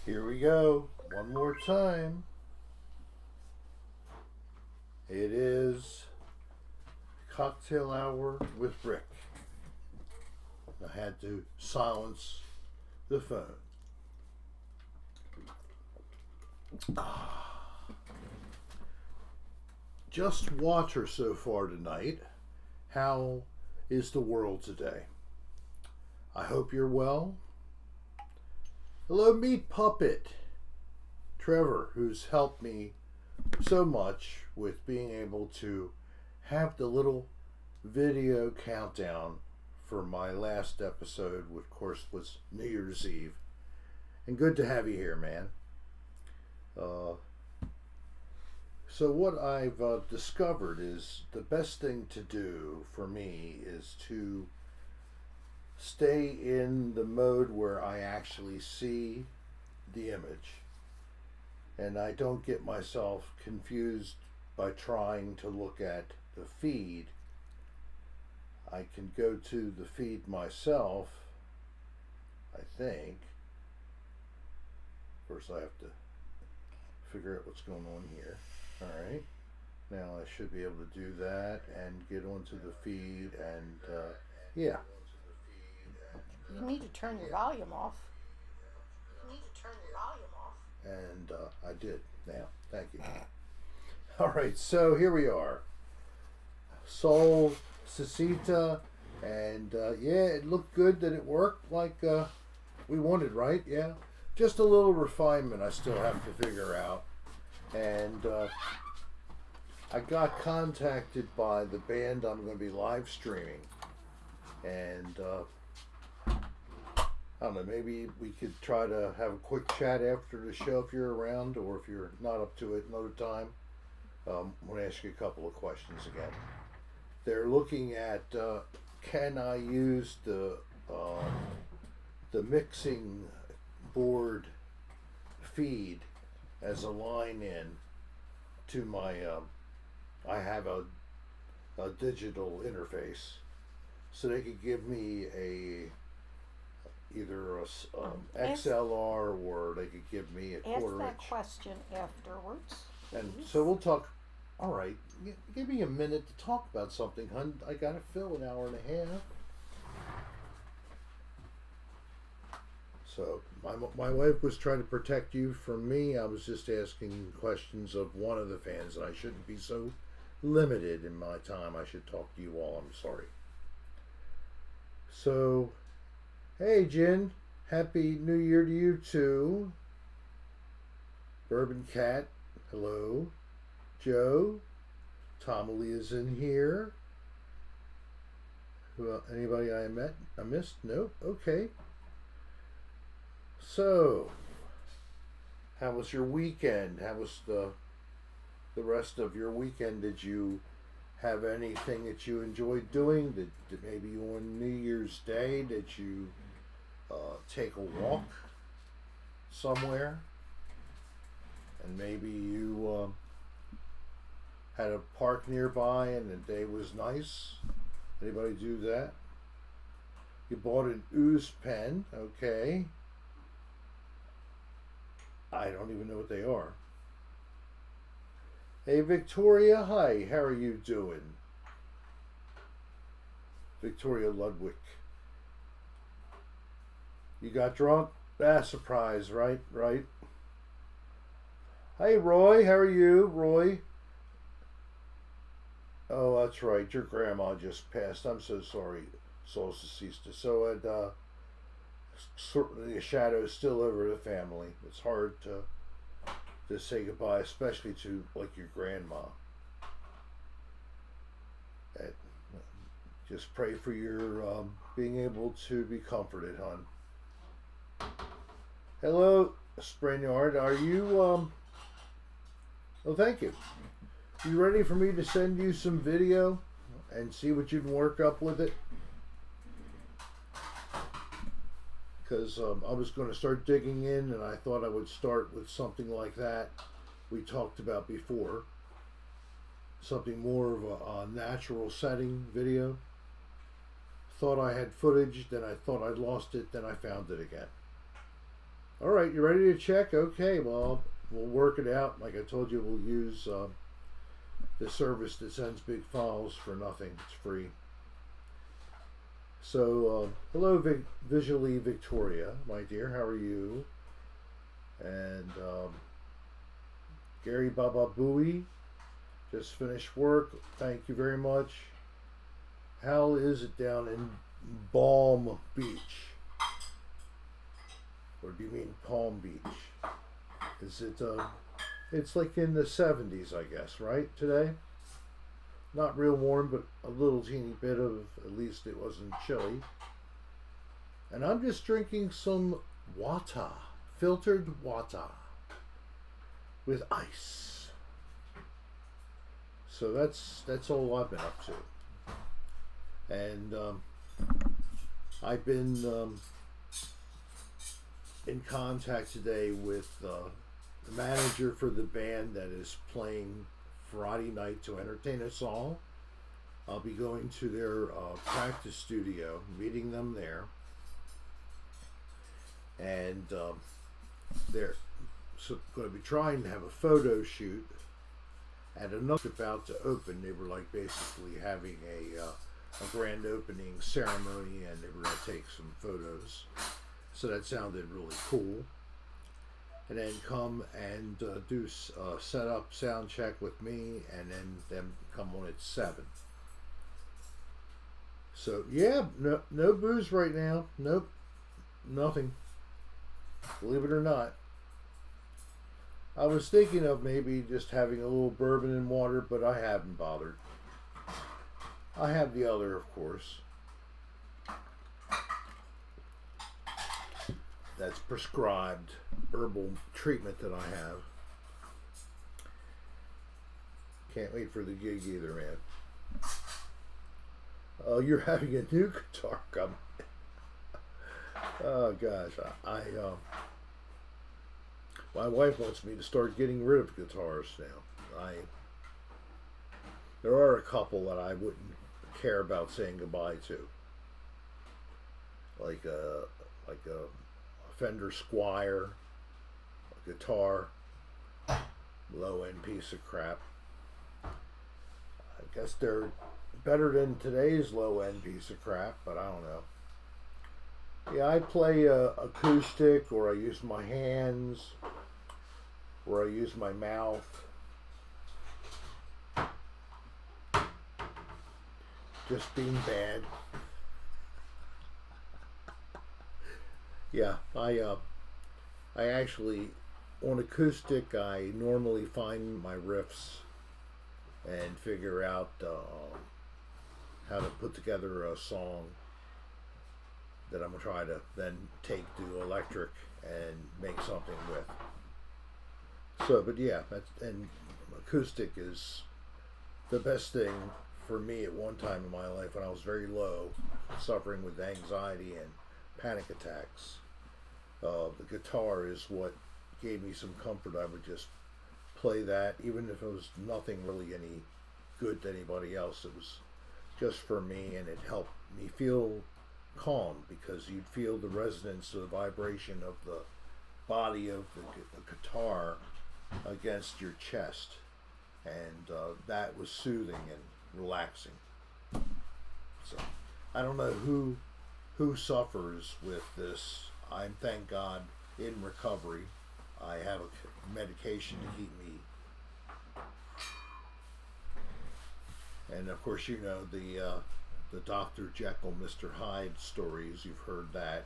Here we go. One more time. It is cocktail hour with Rick. I had to silence the phone. Just water so far tonight. How is the world today? I hope you're well. Hello, Meat Puppet. Trevor, who's helped me so much with being able to have the little video countdown for my last episode, which of course was New Year's Eve. And good to have you here, man. So what I've discovered is the best thing to do for me is to stay in the mode where I actually see the image and I don't get myself confused by trying to look at the feed. I can go to the feed myself, I think. First I have to figure out what's going on here. Alright, now I should be able to do that and get onto the feed and yeah. You need to turn your volume off. And I did now. Thank you. Alright, so here we are. Sol Cecita, and yeah, it looked good that it worked like we wanted, right? Yeah. Just a little refinement I still have to figure out. And I got contacted by the band I'm going to be live streaming. And I don't know, maybe we could try to have a quick chat after the show if you're around, or if you're not up to it another time. I want to ask you a couple of questions again. They're looking at can I use the mixing board feed as a line in to my I have a digital interface, so they could give me either a XLR, or they could give me a quarter Ask inch. that question afterwards. And so we'll talk. All right, give me a minute to talk about something, hun. I gotta fill an hour and a half. So my wife was trying to protect you from me. I was just asking questions of one of the fans, and I shouldn't be so limited in my time. I should talk to you all. I'm sorry. So, hey, Jen. Happy New Year to you too. Bourbon Cat. Hello. Joe. Tommy is in here. Anybody I missed? Nope. Okay. So, how was your weekend? How was the rest of your weekend? Did you have anything that you enjoyed doing? Did maybe on New Year's Day did you take a walk somewhere? And maybe you had a park nearby and the day was nice. Anybody do that? You bought an ooze pen, okay. I don't even know what they are. Hey Victoria, hi, how are you doing? Victoria Ludwig. You got drunk? Ah, surprise, right? Hey Roy, how are you, Roy? Oh, that's right, your grandma just passed. I'm so sorry, Solstacista. So certainly a shadow is still over the family. It's hard to say goodbye, especially to like your grandma. And just pray for your being able to be comforted, hon. Hello, Sprainyard. Are you oh, thank you. You ready for me to send you some video and see what you can work up with it? Because I was going to start digging in, and I thought I would start with something like that we talked about before. Something more of a natural setting video. Thought I had footage, then I thought I'd lost it, then I found it again. All right, you ready to check? Okay, well, we'll work it out. Like I told you, we'll use the service that sends big files for nothing. It's free. So, hello, visually Victoria, my dear. How are you? And Gary Baba Booey just finished work. Thank you very much. How is it down in Balm Beach? Or do you mean Palm Beach? Is it, it's like in the 70s, I guess, right, today? Not real warm, but a little teeny bit of, at least it wasn't chilly. And I'm just drinking some water, filtered water, with ice. So that's all I've been up to. And I've been in contact today with the manager for the band that is playing Friday night to entertain us all. I'll be going to their practice studio, meeting them there, and they're going to be trying to have a photo shoot at another about to open. They were like basically having a grand opening ceremony, and they were going to take some photos. So that sounded really cool. And then come and do set up sound check with me, and then them come on at 7. So yeah, no booze right now. Nope, nothing. Believe it or not. I was thinking of maybe just having a little bourbon and water, but I haven't bothered. I have the other, of course. That's prescribed herbal treatment that I have. Can't wait for the gig either, man. Oh, you're having a new guitar come. Oh gosh, my wife wants me to start getting rid of guitars now. There are a couple that I wouldn't care about saying goodbye to, like a Fender Squire, a guitar, low end piece of crap. I guess they're better than today's low end piece of crap, but I don't know. Yeah, I play acoustic, or I use my hands, or I use my mouth. Just being bad. Yeah, I actually, on acoustic, I normally find my riffs and figure out how to put together a song that I'm going to try to then take to electric and make something with. So, but yeah, and acoustic is the best thing for me at one time in my life when I was very low, suffering with anxiety and panic attacks. The guitar is what gave me some comfort. I would just play that, even if it was nothing really any good to anybody else. It was just for me, and it helped me feel calm, because you'd feel the resonance, the vibration of the body of the guitar against your chest, and that was soothing and relaxing. So I don't know who suffers with this. I'm, thank God, in recovery. I have a medication to keep me. And of course, you know the Dr. Jekyll, Mr. Hyde stories. You've heard that.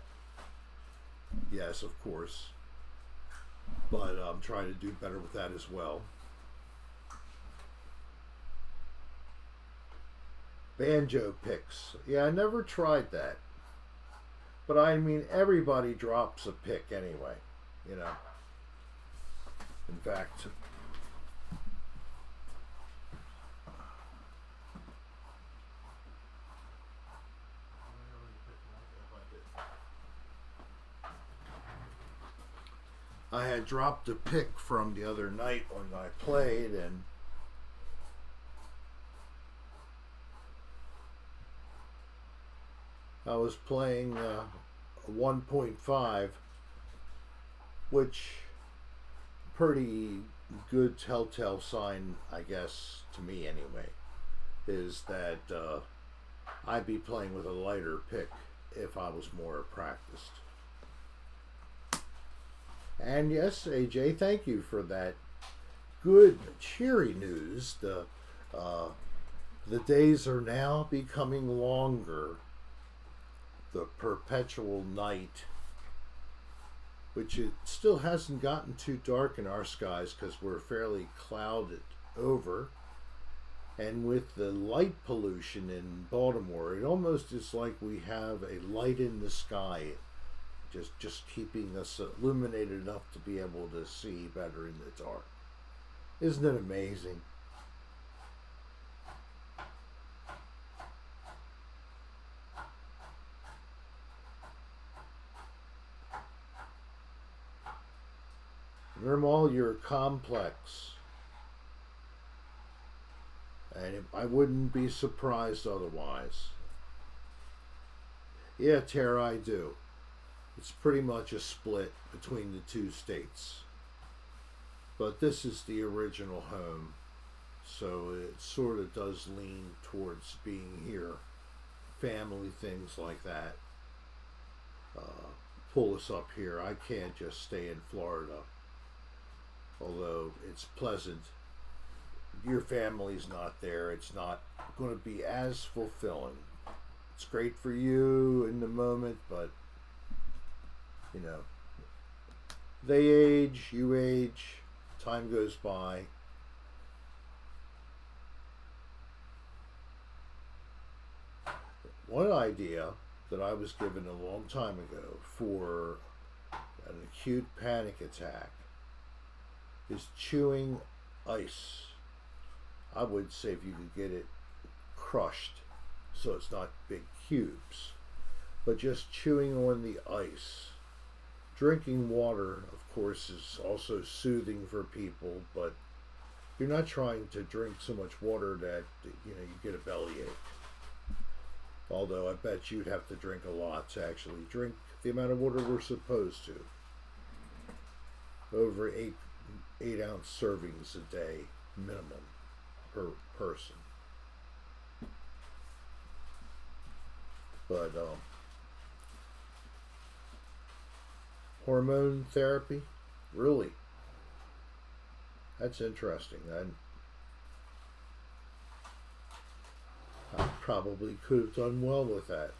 Yes, of course. But I'm trying to do better with that as well. Banjo picks. Yeah, I never tried that. But I mean, everybody drops a pick anyway, you know. In fact, I had dropped a pick from the other night when I played, and I was playing a 1.5, which pretty good telltale sign, I guess, to me anyway, is that I'd be playing with a lighter pick if I was more practiced. And yes, AJ, thank you for that good, cheery news. The days are now becoming longer. The perpetual night, which it still hasn't gotten too dark in our skies because we're fairly clouded over. And with the light pollution in Baltimore, it almost is like we have a light in the sky, just keeping us illuminated enough to be able to see better in the dark. Isn't it amazing? Nirmal, you're complex. And I wouldn't be surprised otherwise. Yeah, Tara, I do. It's pretty much a split between the two states. But this is the original home, so it sort of does lean towards being here. Family things like that pull us up here. I can't just stay in Florida, although it's pleasant. Your family's not there. It's not going to be as fulfilling. It's great for you in the moment, but you know, they age, you age, time goes by. One idea that I was given a long time ago for an acute panic attack is chewing ice. I would say if you could get it crushed so it's not big cubes, but just chewing on the ice. Drinking water, of course, is also soothing for people, but you're not trying to drink so much water that you get a bellyache. Although I bet you'd have to drink a lot to actually drink the amount of water we're supposed to. Over 8 ounce servings a day minimum per person. But hormone therapy, really, that's interesting. I probably could have done well with that,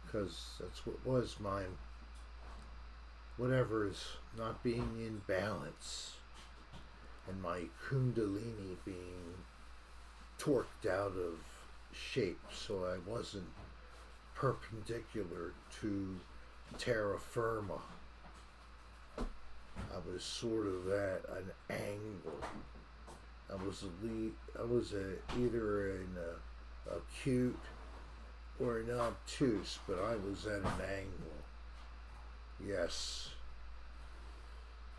because that's what was mine. Whatever is not being in balance, and my kundalini being torqued out of shape, so I wasn't perpendicular to terra firma. I was sort of at an angle. I was either an acute or an obtuse, but I was at an angle. Yes.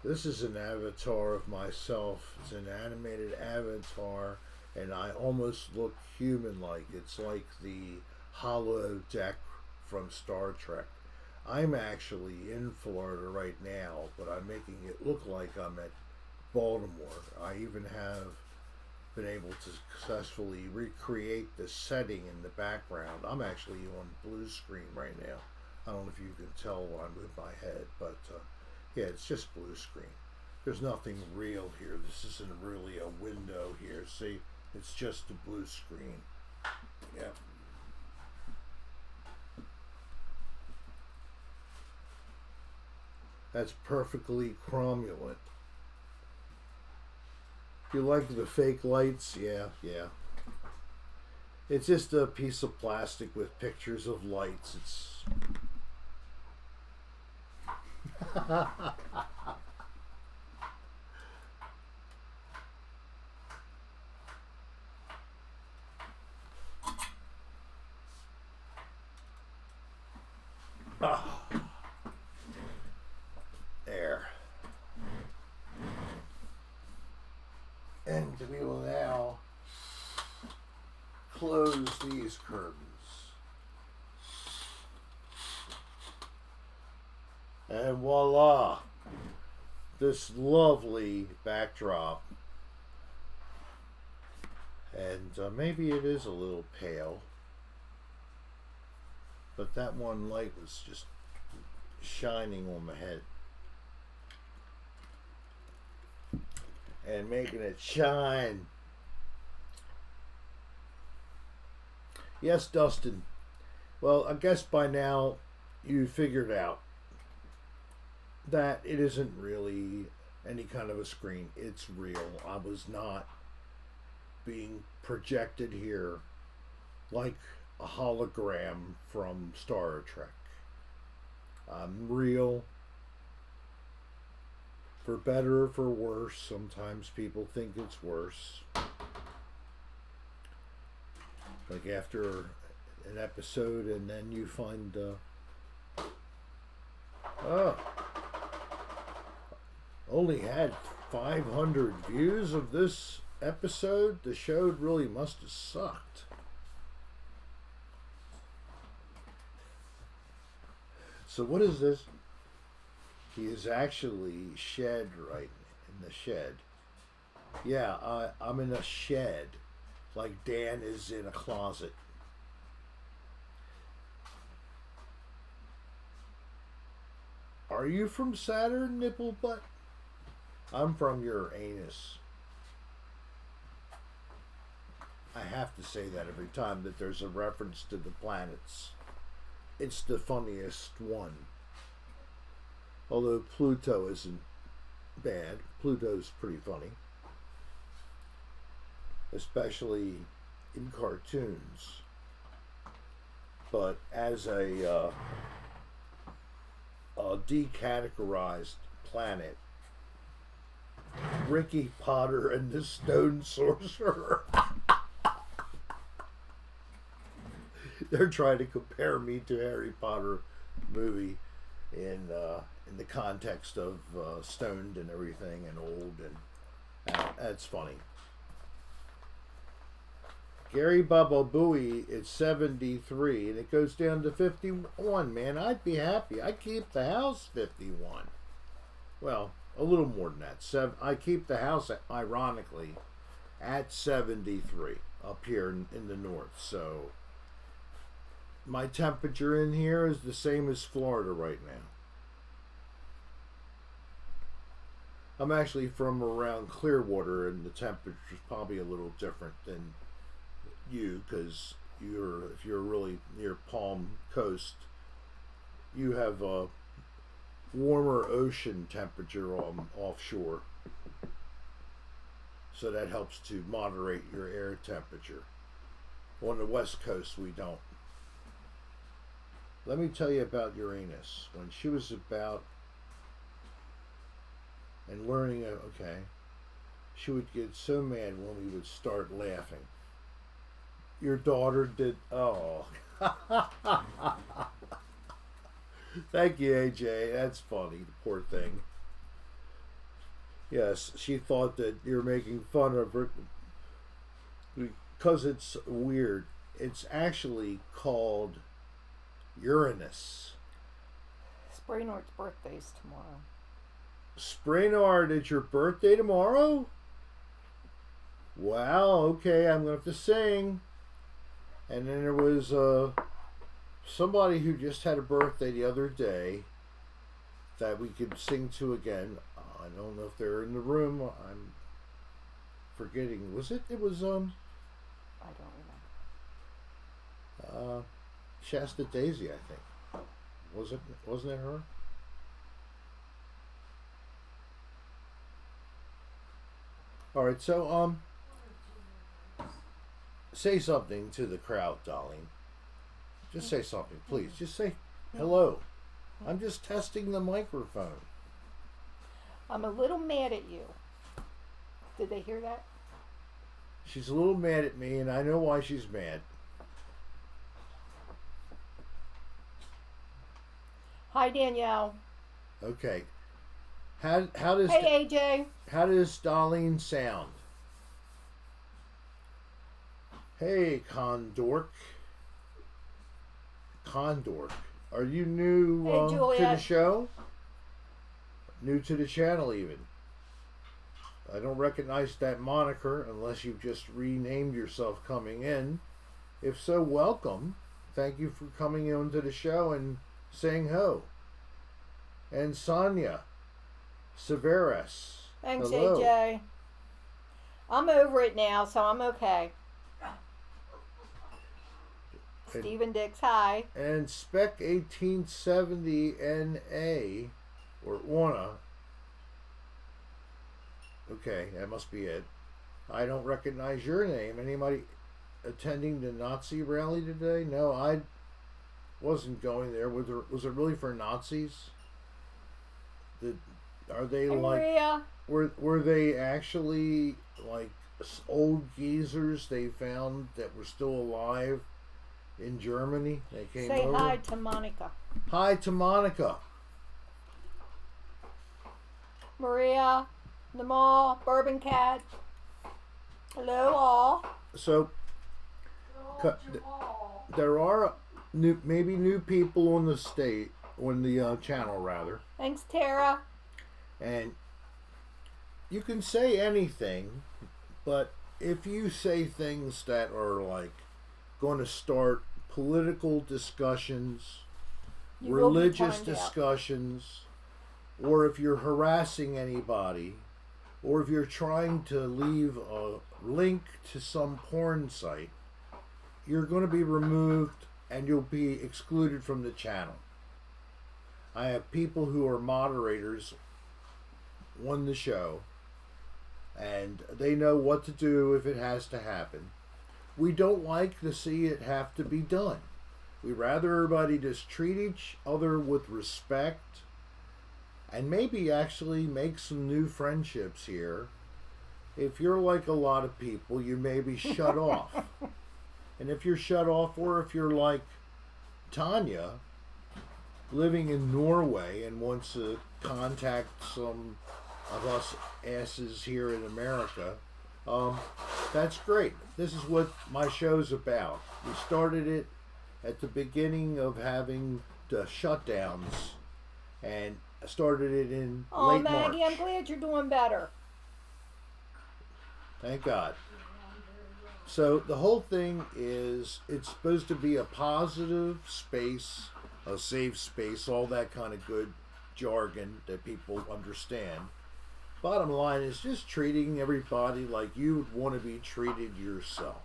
This is an avatar of myself. It's an animated avatar, and I almost look human-like. It's like the hollow deck from Star Trek. I'm actually in Florida right now, but I'm making it look like I'm at Baltimore. I even have been able to successfully recreate the setting in the background. I'm actually on blue screen right now. I don't know if you can tell when I move my head, but yeah, it's just blue screen. There's nothing real here. This isn't really a window here. See, it's just a blue screen. Yeah. That's perfectly cromulent. You like the fake lights? Yeah. It's just a piece of plastic with pictures of lights. It's there. And we will now close these curtains. And voila, this lovely backdrop. And maybe it is a little pale, but that one light was just shining on my head and making it shine. Yes, Dustin. Well, I guess by now you figured out that it isn't really any kind of a screen. It's real. I was not being projected here like a hologram from Star Trek. I'm real. For better or for worse. Sometimes people think it's worse. Like after an episode, and then you find, only had 500 views of this episode. The show really must have sucked. So what is this? He is actually shed right in the shed. Yeah, I'm in a shed. Like Dan is in a closet. Are you from Saturn, nipple butt? I'm from your anus. I have to say that every time that there's a reference to the planets. It's the funniest one. Although Pluto isn't bad. Pluto's pretty funny. Especially in cartoons. But as a decategorized planet, Ricky Potter and the Stone Sorcerer. They're trying to compare me to Harry Potter movie in the context of stoned and everything and old, and that's funny. Gary Bubba Booey is 73 and it goes down to 51. Man, I'd be happy. I keep the house 51. Well, a little more than that. I keep the house, ironically, at 73 up here in the north. So my temperature in here is the same as Florida right now. I'm actually from around Clearwater, and the temperature is probably a little different than you, because if you're really near Palm Coast, you have a warmer ocean temperature offshore, so that helps to moderate your air temperature. On the West Coast, we don't. Let me tell you about Uranus. When she was about and learning, okay, she would get so mad when we would start laughing. Your daughter did, oh. Thank you, AJ. That's funny, the poor thing. Yes, she thought that you're making fun of her because it's weird. It's actually called Uranus. Spraynard's birthday's tomorrow. Spraynard, it's your birthday tomorrow? Wow, okay, I'm going to have to sing. And then there was somebody who just had a birthday the other day that we could sing to again. I don't know if they're in the room. I'm forgetting. Was it? It was I don't remember. Shasta Daisy, I think. Wasn't it her? All right, so say something to the crowd, Dolline. Just say something, please. Just say hello. I'm just testing the microphone. I'm a little mad at you. Did they hear that? She's a little mad at me, and I know why she's mad. Hi, Danielle. Okay. How does Hey, AJ. How does Dolline sound? Hey, Condork. Are you new Hey, to the Juliet. show? new to the channel even. I don't recognize that moniker unless you've just renamed yourself coming in. If so, welcome. Thank you for coming into the show and saying ho. And Sonia Severus. Thanks, Hello. AJ. I'm over it now, so I'm okay. Stephen Dix, hi. And Spec 1870 NA, or WANA. Okay, that must be it. I don't recognize your name. Anybody attending the Nazi rally today? No, I wasn't going there. Was it really for Nazis? Are they Hey, like Maria. were they actually like old geezers they found that were still alive in Germany? They came Say over. hi to Monica. Hi to Monica. Maria, Namal, Bourbon Cat. Hello, all. So there are maybe new people on the channel rather, Thanks, Tara. and you can say anything, but if you say things that are like going to start political discussions, You will be religious timed out. discussions, or if you're harassing anybody, or if you're trying to leave a link to some porn site, you're going to be removed and you'll be excluded from the channel. I have people who are moderators on the show, and they know what to do if it has to happen. We don't like to see it have to be done. We'd rather everybody just treat each other with respect and maybe actually make some new friendships here. If you're like a lot of people, you may be shut off. And if you're shut off, or if you're like Tanya, living in Norway and wants to contact some of us asses here in America, that's great. This is what my show's about. We started it at the beginning of having the shutdowns, and started it in Oh, late Maggie, March. I'm glad you're doing better. Thank God. So the whole thing is, it's supposed to be a positive space, a safe space, all that kind of good jargon that people understand. Bottom line is just treating everybody like you would want to be treated yourself.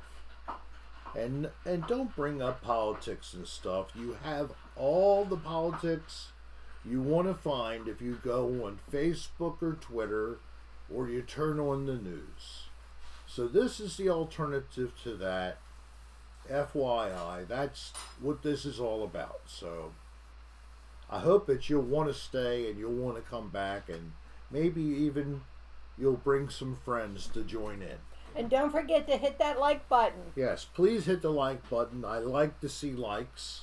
And don't bring up politics and stuff. You have all the politics you want to find if you go on Facebook or Twitter, or you turn on the news. So this is the alternative to that. FYI, that's what this is all about. So I hope that you'll want to stay and you'll want to come back, and maybe even you'll bring some friends to join in. And don't forget to hit that like button. Yes, please hit the like button. I like to see likes.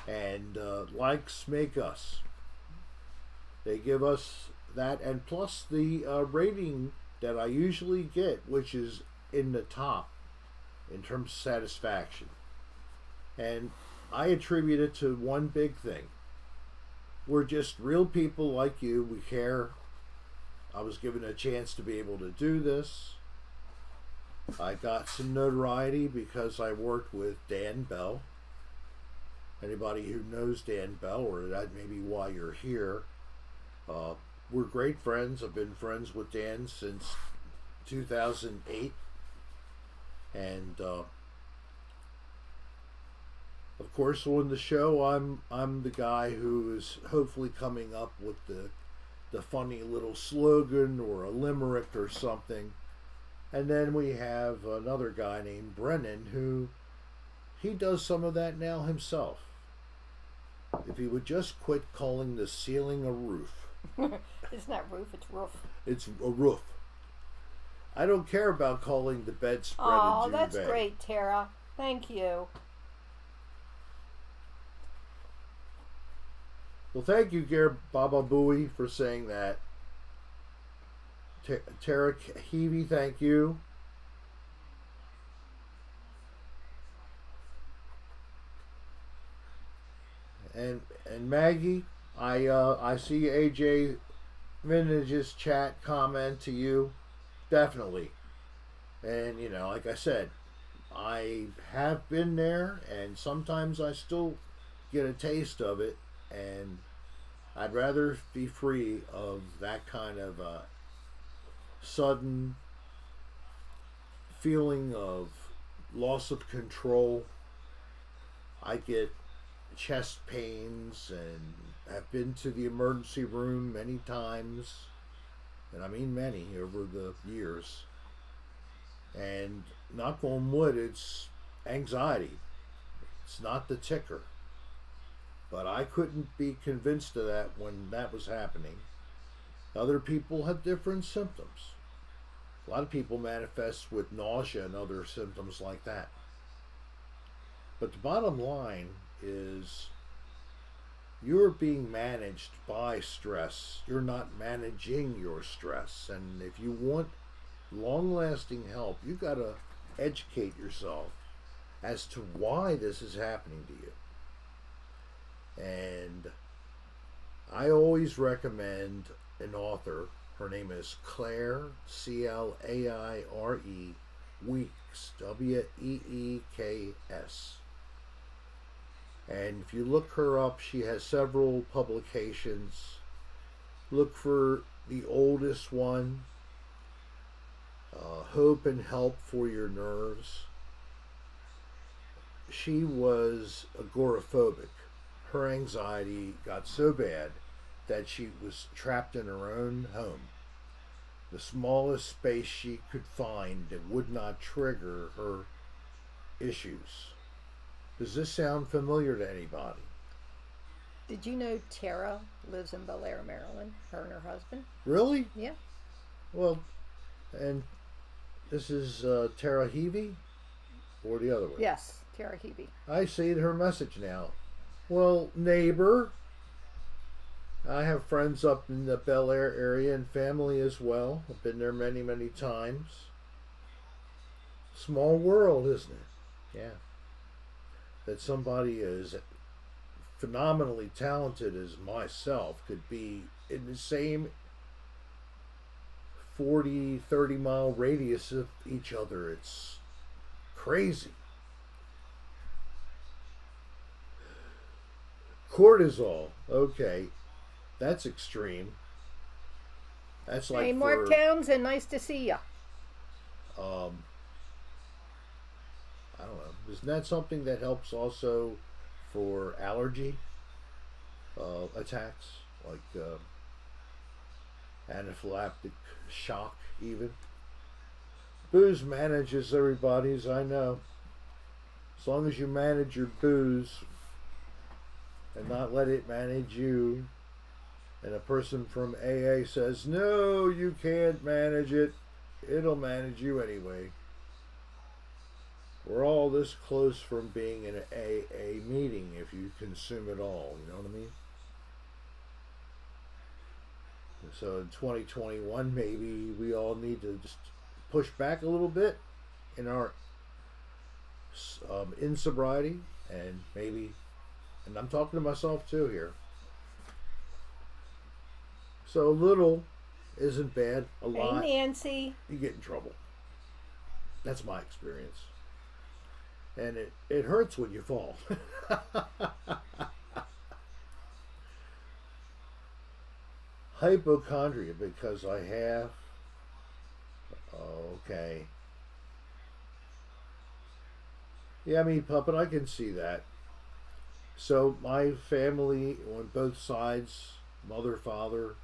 And likes make us. They give us that, and plus the rating that I usually get, which is in the top in terms of satisfaction. And I attribute it to one big thing. We're just real people like you. We care. I was given a chance to be able to do this. I got some notoriety because I worked with Dan Bell. Anybody who knows Dan Bell, or that may be why you're here, we're great friends. I've been friends with Dan since 2008. And of course, on the show, I'm the guy who is hopefully coming up with the funny little slogan or a limerick or something. And then we have another guy named Brennan who he does some of that now himself. If he would just quit calling the ceiling a roof. It's not roof, it's roof. It's a roof. I don't care about calling the bedspread Oh, a duvet. that's great, Tara. Thank you. Well, thank you, Gare Baba Booey, for saying that. Tara Heavey, thank you. And Maggie, I see AJ Vinage's chat comment to you. Definitely. And like I said, I have been there, and sometimes I still get a taste of it, and I'd rather be free of that kind of sudden feeling of loss of control. I get chest pains and have been to the emergency room many times, and I mean many over the years. And knock on wood, it's anxiety. It's not the ticker. But I couldn't be convinced of that when that was happening. Other people have different symptoms. A lot of people manifest with nausea and other symptoms like that. But the bottom line is you're being managed by stress. You're not managing your stress. And if you want long lasting help, you got to educate yourself as to why this is happening to you. And I always recommend an author. Her name is Claire, Claire, Weeks, Weeks. And if you look her up, she has several publications. Look for the oldest one, Hope and Help for Your Nerves. She was agoraphobic. Her anxiety got so bad that she was trapped in her own home. The smallest space she could find that would not trigger her issues. Does this sound familiar to anybody? Did you know Tara lives in Bel Air, Maryland? Her and her husband? Really? Yeah. Well, and this is Tara Heavey? Or the other way? Yes, Tara Hebe. I see her message now. Well, neighbor, I have friends up in the Bel Air area and family as well. I've been there many, many times. Small world, isn't it? Yeah. That somebody as phenomenally talented as myself could be in the same 40, 30-mile radius of each other. It's crazy. Cortisol. Okay. That's extreme. That's like Hey, Mark for Townsend, nice to see ya. um I don't know. Isn't that something that helps also for allergy attacks, like anaphylactic shock, even? Booze manages everybody's. I know. As long as you manage your booze and not let it manage you, and a person from AA says, "No, you can't manage it. It'll manage you anyway." We're all this close from being in an AA meeting if you consume it all. You know what I mean? So in 2021, maybe we all need to just push back a little bit in our insobriety, and maybe, and I'm talking to myself too here. So a little isn't bad. A lot, Hey, Nancy. you get in trouble. That's my experience. And it hurts when you fall. Hypochondria, because I have. Okay. Yeah, I mean, puppet, I can see that. So my family on both sides, mother, father,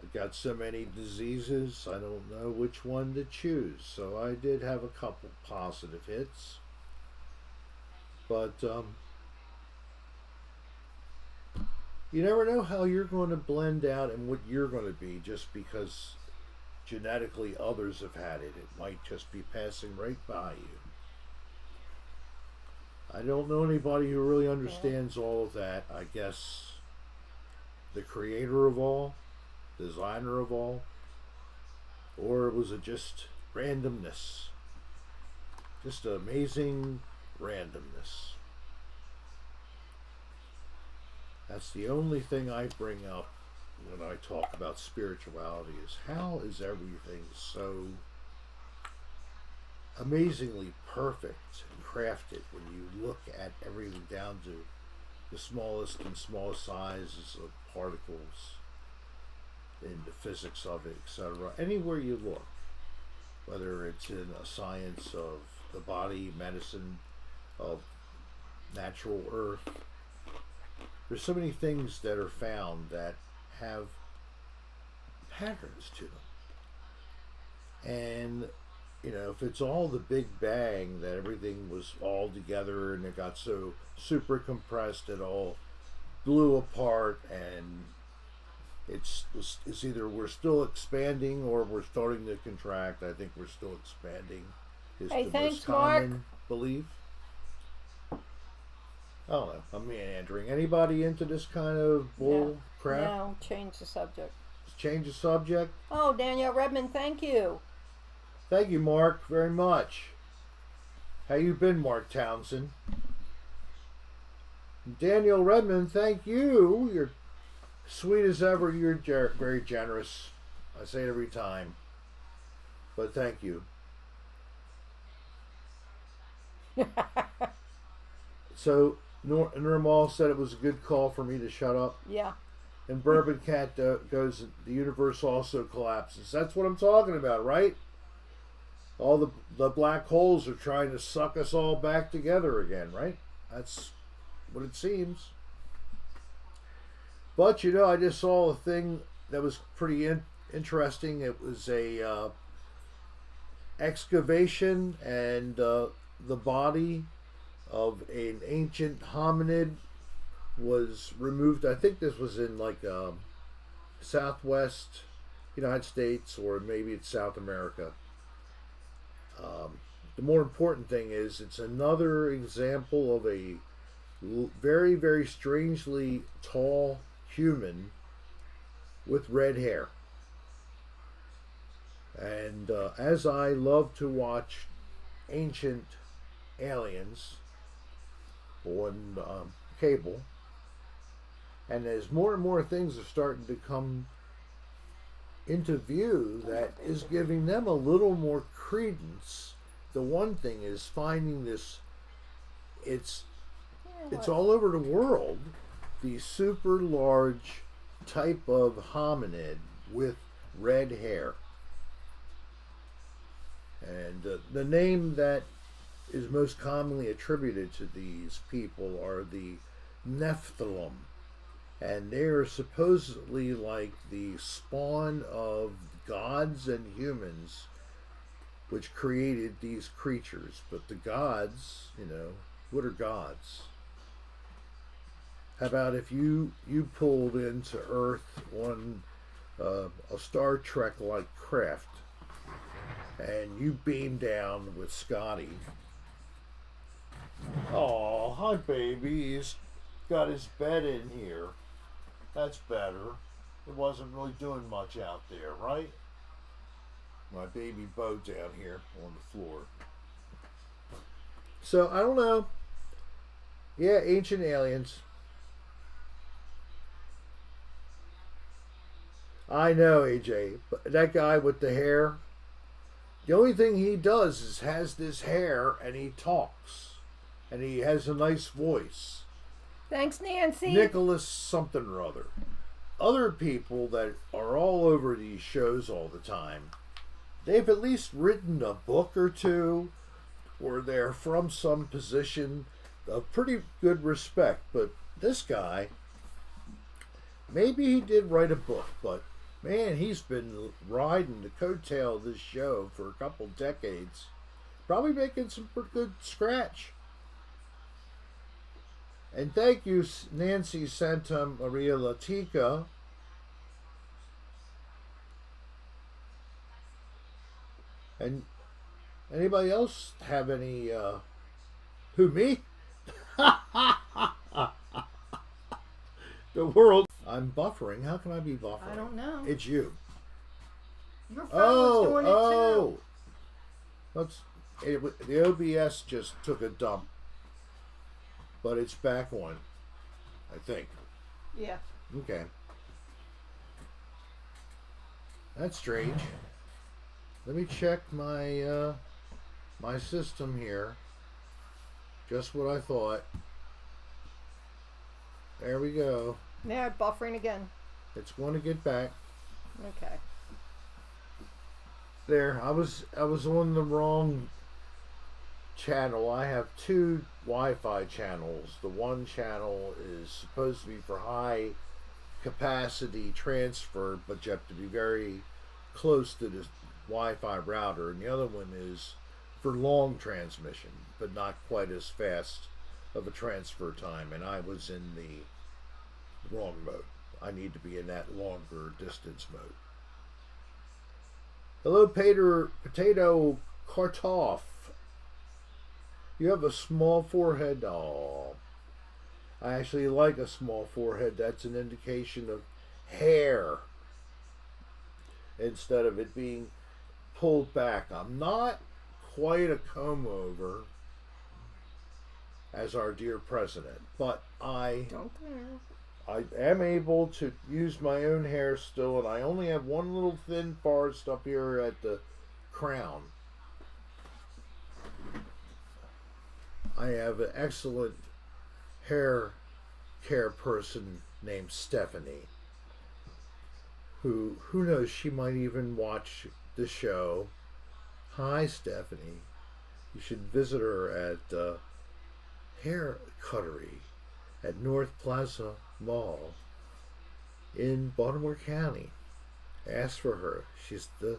I got so many diseases, I don't know which one to choose. So I did have a couple positive hits. But you never know how you're going to blend out and what you're going to be just because genetically others have had it. It might just be passing right by you. I don't know anybody who really understands all of that. I guess the creator of all, designer of all, or was it just randomness? Just amazing randomness. That's the only thing I bring up when I talk about spirituality is how is everything so amazingly perfect and crafted when you look at everything down to the smallest and smallest sizes of particles in the physics of it, etc. Anywhere you look, whether it's in a science of the body, medicine, of natural earth, there's so many things that are found that have patterns to them. And if it's all the Big Bang that everything was all together and it got so super compressed, it all blew apart, and it's either we're still expanding or we're starting to contract. I think we're still expanding is Hey, the thanks, most Mark. common belief. I don't know. I'm meandering. Anybody into this kind of No, bull crap? no, change the subject. Let's change the subject. Oh, Danielle Redmond, thank you. Thank you, Mark, very much. How you been, Mark Townsend? Daniel Redmond, thank you. You're sweet as ever. You're very generous. I say it every time, but thank you. So, Nirmal said it was a good call for me to shut up. Yeah. And Bourbon Cat goes, the universe also collapses. That's what I'm talking about, right? All the black holes are trying to suck us all back together again, right? That's what it seems. But I just saw a thing that was pretty interesting. It was a excavation, and the body of an ancient hominid was removed. I think this was in like Southwest United States, or maybe it's South America. The more important thing is it's another example of a very, very strangely tall human with red hair. And as I love to watch Ancient Aliens on cable, and as more and more things are starting to come into view that is giving them a little more credence. The one thing is finding this, it's all over the world, the super large type of hominid with red hair. And the name that is most commonly attributed to these people are the Nephilim. And they are supposedly like the spawn of gods and humans, which created these creatures. But the gods, what are gods? How about if you pulled into Earth on a Star Trek-like craft, and you beamed down with Scotty? Oh, hi, baby. He's got his bed in here. That's better. It wasn't really doing much out there, right? My baby Bo down here on the floor. So, I don't know. Yeah, Ancient Aliens. I know, AJ. But that guy with the hair, the only thing he does is has this hair and he talks. And he has a nice voice. Thanks, Nancy. Nicholas something or other. Other people that are all over these shows all the time, they've at least written a book or two, or they're from some position of pretty good respect. But this guy, maybe he did write a book, but man, he's been riding the coattail of this show for a couple decades. Probably making some pretty good scratch. And thank you, Nancy Santa Maria Latica. And anybody else have any, who, me? The world. I'm buffering. How can I be buffering? I don't know. It's you. Your phone was doing it too. The OBS just took a dump. But it's back on, I think. Yeah. Okay. That's strange. Let me check my system here. Just what I thought. There we go. Yeah, buffering again. It's going to get back. Okay. There. I was on the wrong channel. I have two Wi-Fi channels. The one channel is supposed to be for high capacity transfer, but you have to be very close to the Wi-Fi router, and the other one is for long transmission, but not quite as fast of a transfer time. And I was in the wrong mode. I need to be in that longer distance mode. Hello, Potato Kartoff. You have a small forehead. Oh, I actually like a small forehead. That's an indication of hair instead of it being pulled back. I'm not quite a comb over as our dear president, but Don't care. I am able to use my own hair still, and I only have one little thin forest up here at the crown. I have an excellent hair care person named Stephanie, who knows, she might even watch the show. Hi, Stephanie. You should visit her at Hair Cuttery at North Plaza Mall in Baltimore County. Ask for her. She's the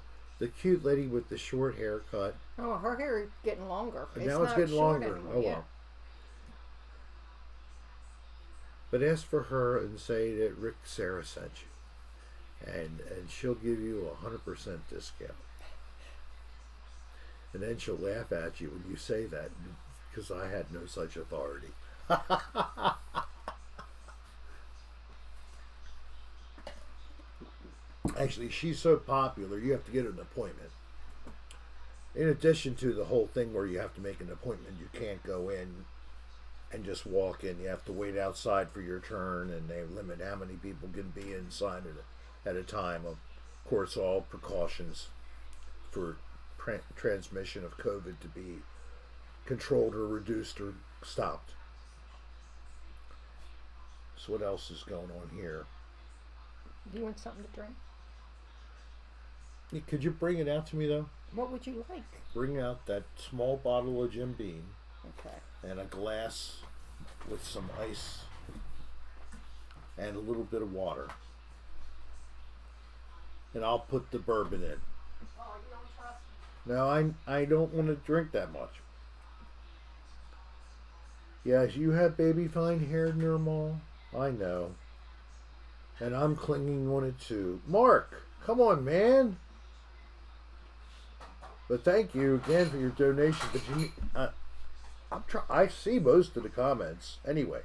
cute lady with the short haircut. Oh, her hair is getting longer. And now it's not getting short longer. anymore. Oh Yeah. well. But ask for her and say that Rick Sarah sent you, and she'll give you 100% discount. And then she'll laugh at you when you say that, because I had no such authority. Actually, she's so popular, you have to get an appointment. In addition to the whole thing where you have to make an appointment, you can't go in and just walk in. You have to wait outside for your turn, and they limit how many people can be inside at a time. Of course, all precautions for transmission of COVID to be controlled or reduced or stopped. So what else is going on here? Do you want something to drink? Could you bring it out to me, though? What would you like? Bring out that small bottle of Jim Beam Okay. and a glass with some ice and a little bit of water. And I'll put the bourbon in. Oh, you don't trust me? No, I don't want to drink that much. Yes, you have baby fine hair, Nirmal. I know. And I'm clinging on it too. Mark, come on, man. But thank you again for your donation. But you, I see most of the comments anyway.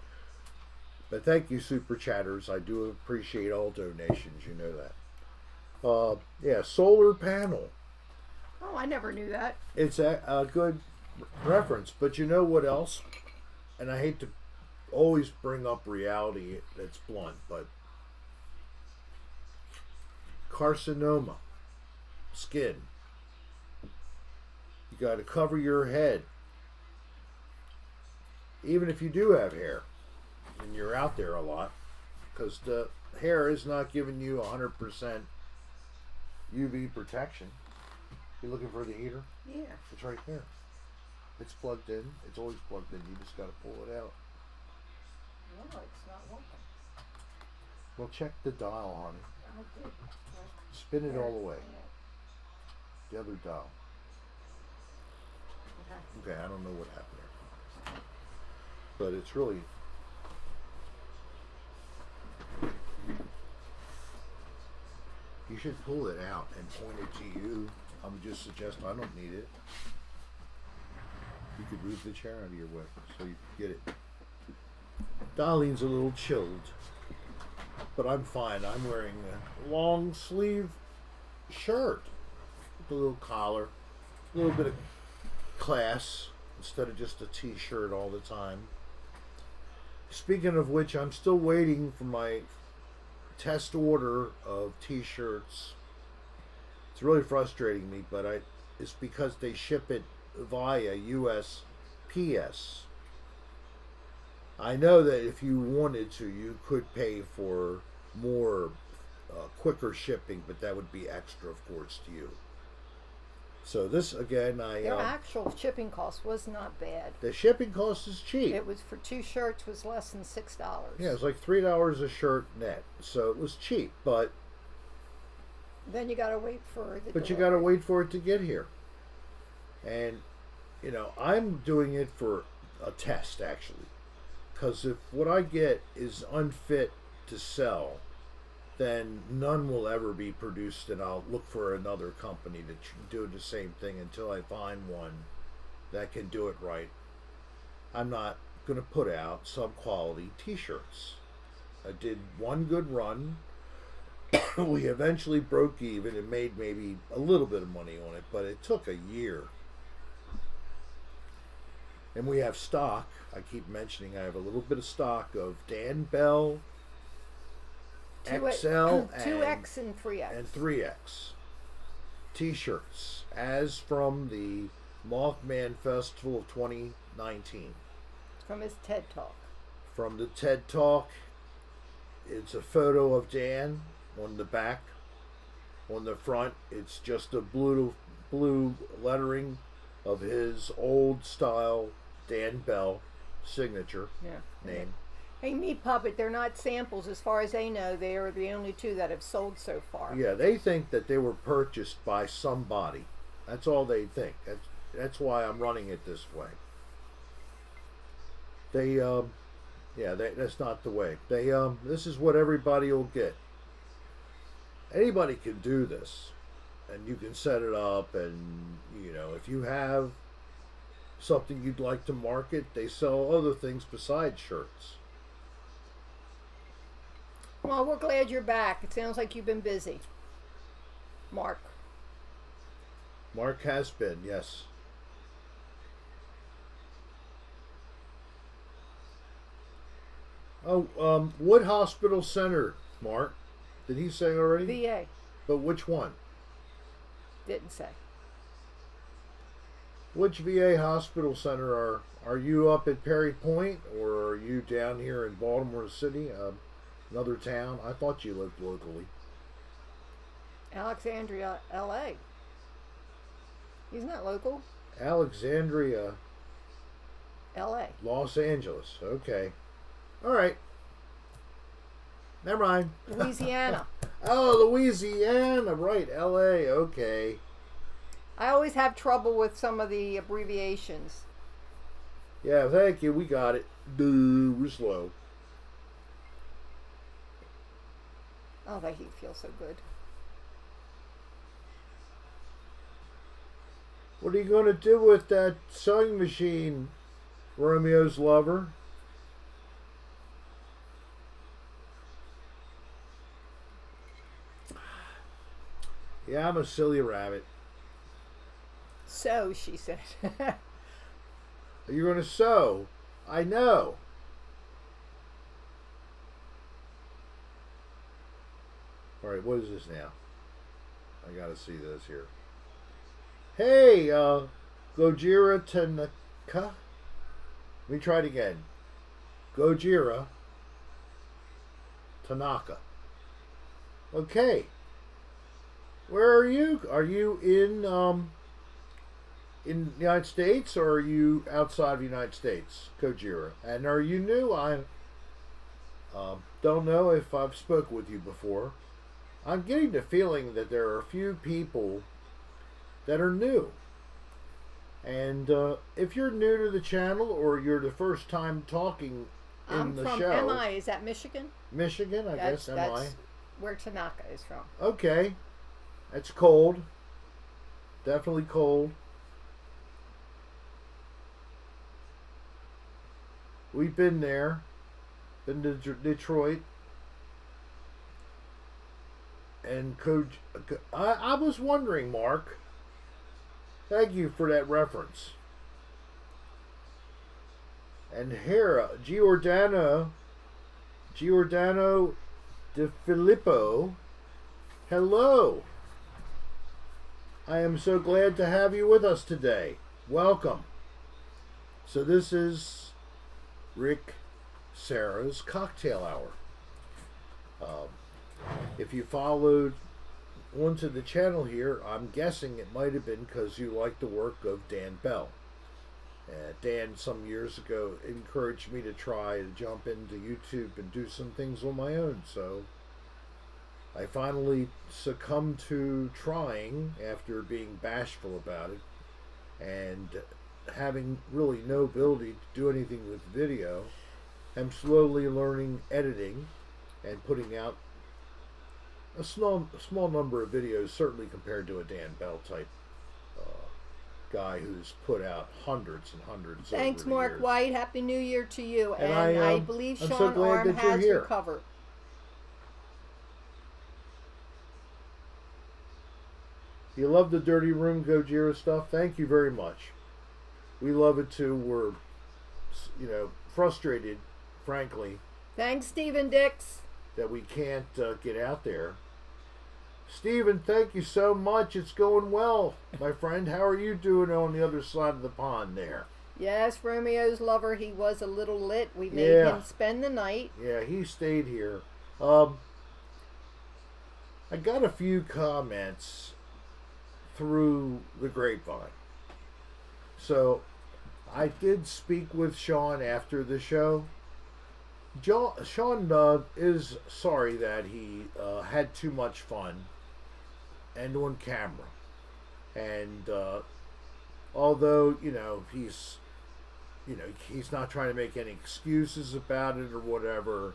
But thank you, super chatters. I do appreciate all donations. You know that. Yeah, solar panel. Oh, I never knew that. It's a good reference. But you know what else? And I hate to always bring up reality that's blunt, but carcinoma, skin. You got to cover your head. Even if you do have hair and you're out there a lot, because the hair is not giving you 100% UV protection. You looking for the heater? Yeah. It's right there. It's plugged in. It's always plugged in. You just got to pull it out. No, it's not working. Well, check the dial, honey. I did. Spin it all the way. The other dial. Okay. Okay, I don't know what happened there. But it's really... You should pull it out and point it to you. I'm just suggesting, I don't need it. You could move the chair out of your way so you can get it. Dolline's a little chilled, but I'm fine. I'm wearing a long sleeve shirt with a little collar, a little bit of class instead of just a t-shirt all the time. Speaking of which, I'm still waiting for my test order of T-shirts. It's really frustrating me, but it's because they ship it via USPS. I know that if you wanted to, you could pay for more quicker shipping, but that would be extra, of course, to you. So this again, Their actual shipping cost was not bad. the shipping cost is cheap. It was for 2 shirts was less than $6. Yeah, it's like $3 a shirt net, so it was cheap. But Then you gotta wait for the. you got to wait for it to get here. And I'm doing it for a test actually, because if what I get is unfit to sell, then none will ever be produced, and I'll look for another company to do the same thing until I find one that can do it right. I'm not going to put out sub-quality T-shirts. I did one good run. We eventually broke even and made maybe a little bit of money on it, but it took a year. And we have stock. I keep mentioning I have a little bit of stock of Dan Bell XL and 2X and 3X. 3X T-shirts, as from the Mothman Festival of 2019. From his TED Talk. From the TED Talk, it's a photo of Dan on the back. On the front, it's just a blue lettering of his old style Dan Bell signature name. Hey, Meat Puppet, they're not samples. As far as they know, they are the only two that have sold so far. Yeah, they think that they were purchased by somebody. That's all they think. That's why I'm running it this way. That's not the way. This is what everybody will get. Anybody can do this, and you can set it up, and if you have something you'd like to market, they sell other things besides shirts. Well, we're glad you're back. It sounds like you've been busy. Mark has been, yes. Oh, Wood Hospital Center, Mark. Did he say already? VA. But which one? Didn't say. Which VA hospital center are you up at Perry Point, or are you down here in Baltimore City, another town? I thought you lived locally. Alexandria, LA. He's not local. Alexandria, LA. Los Angeles. Okay. All right. Never mind. Louisiana. Oh, Louisiana. Right. LA. Okay. I always have trouble with some of the abbreviations. Yeah, thank you. We got it. Dude, we're slow. Oh, that heat feels so good. What are you going to do with that sewing machine, Romeo's lover? Yeah, I'm a silly rabbit. So, she said. You're going to sew. I know. All right, what is this now? I got to see this here. Hey, Gojira Tanaka. Let me try it again. Gojira Tanaka. Okay. Where are you? Are you in the United States, or are you outside of the United States, Gojira? And are you new? I don't know if I've spoken with you before. I'm getting the feeling that there are a few people that are new. And if you're new to the channel, or you're the first time talking in the show. I'm from MI. Is that Michigan? Michigan, I guess, MI. That's where Tanaka is from. Okay. That's cold. Definitely cold. We've been there. Been to Detroit. And I was wondering, Mark. Thank you for that reference. And here, Giordano De Filippo. Hello. I am so glad to have you with us today. Welcome. So this is Rick Sarah's Cocktail Hour. If you followed onto the channel here, I'm guessing it might have been because you like the work of Dan Bell. Dan, some years ago, encouraged me to try to jump into YouTube and do some things on my own. So I finally succumbed to trying after being bashful about it and having really no ability to do anything with video. I'm slowly learning editing and putting out a small number of videos, certainly compared to a Dan Bell type guy who's put out hundreds and hundreds. Thanks, over the Mark years. White. Happy New Year to you. And I believe I'm Sean so glad Arm that you're has here. recovered. You love the Dirty Room Gojira stuff? Thank you very much. We love it too. We're, frustrated, frankly, Thanks, Stephen Dix. that we can't get out there. Stephen, thank you so much. It's going well, my friend. How are you doing on the other side of the pond there? Yes, Romeo's lover. He was a little lit. We made him spend the night. Yeah, he stayed here. I got a few comments through the grapevine. So I did speak with Sean after the show. Sean is sorry that he had too much fun and on camera. And although, he's not trying to make any excuses about it or whatever,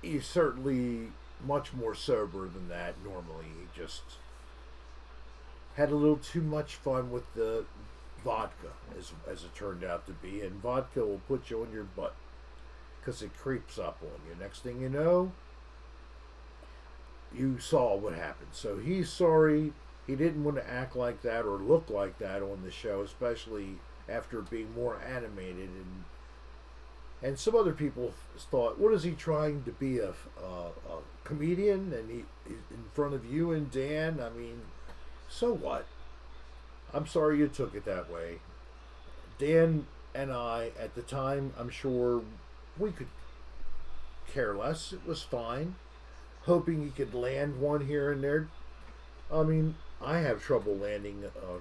he's certainly much more sober than that normally. He just had a little too much fun with the vodka, as it turned out to be, and vodka will put you on your butt because it creeps up on you. Next thing you know, you saw what happened. So he's sorry. He didn't want to act like that or look like that on the show, especially after being more animated. And some other people thought, what is he trying to be, a comedian? And he's in front of you and Dan? I mean, so what? I'm sorry you took it that way. Dan and I, at the time, I'm sure we could care less. It was fine. Hoping he could land one here and there. I mean, I have trouble landing a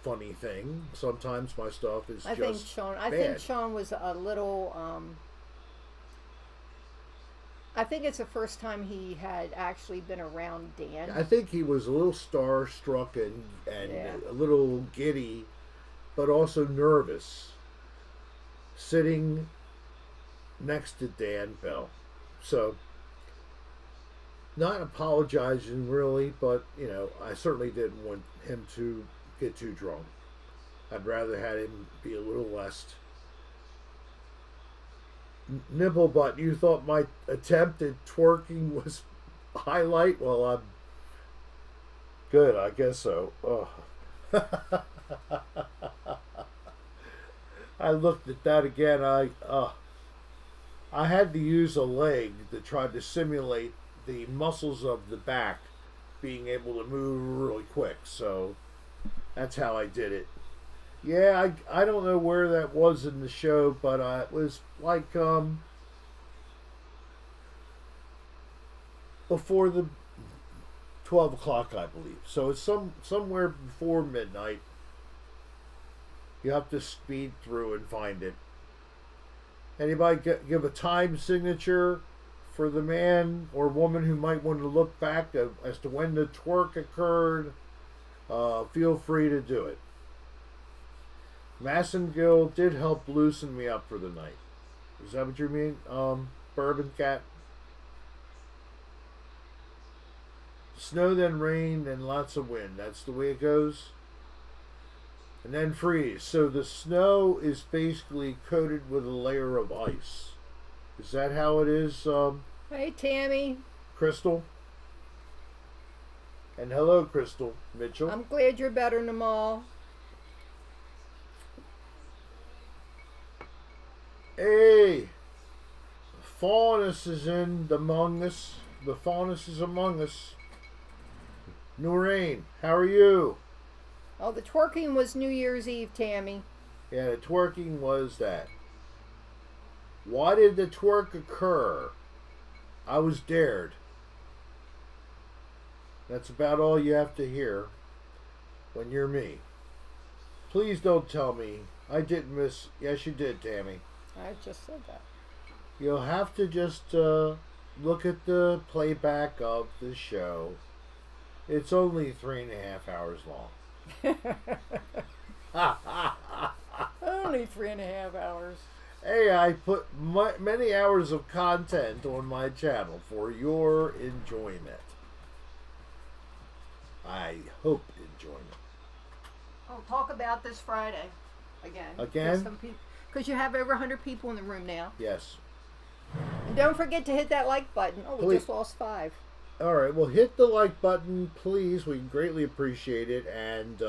funny thing. Sometimes my stuff is I just think bad. Sean was a little. I think it's the first time he had actually been around Dan. I think he was a little starstruck and Yeah. a little giddy, but also nervous, sitting next to Dan Bell. So, not apologizing really, but I certainly didn't want him to get too drunk. I'd rather had him be a little less nipple butt. You thought my attempt at twerking was a highlight? Well, I'm good, I guess so. Ugh. I looked at that again. I had to use a leg to try to simulate the muscles of the back being able to move really quick. So that's how I did it. Yeah, I don't know where that was in the show, but it was like before the 12 o'clock, I believe. So it's somewhere before midnight. You have to speed through and find it. Anybody give a time signature for the man or woman who might want to look back as to when the twerk occurred? Feel free to do it. Massengill did help loosen me up for the night. Is that what you mean, Bourbon Cat? Snow, then rain, then lots of wind. That's the way it goes. And then freeze. So the snow is basically coated with a layer of ice. Is that how it is, Hey, Tammy. Crystal? And hello, Crystal Mitchell. I'm glad you're better, Namal. Hey, Faunus is among us. The Faunus is among us. Noreen, how are you? Oh, the twerking was New Year's Eve, Tammy. Yeah, the twerking was that. Why did the twerk occur? I was dared. That's about all you have to hear when you're me. Please don't tell me I didn't miss. Yes, you did, Tammy. I just said that. You'll have to just look at the playback of the show. It's only 3.5 hours long. Only 3.5 hours. Hey, I put many hours of content on my channel for your enjoyment. I hope enjoyment. I'll talk about this Friday again. Again? Because you have over 100 people in the room now. Yes. And don't forget to hit that like button. Oh, we Please. just lost 5. All right. Well, hit the like button, please. We greatly appreciate it. And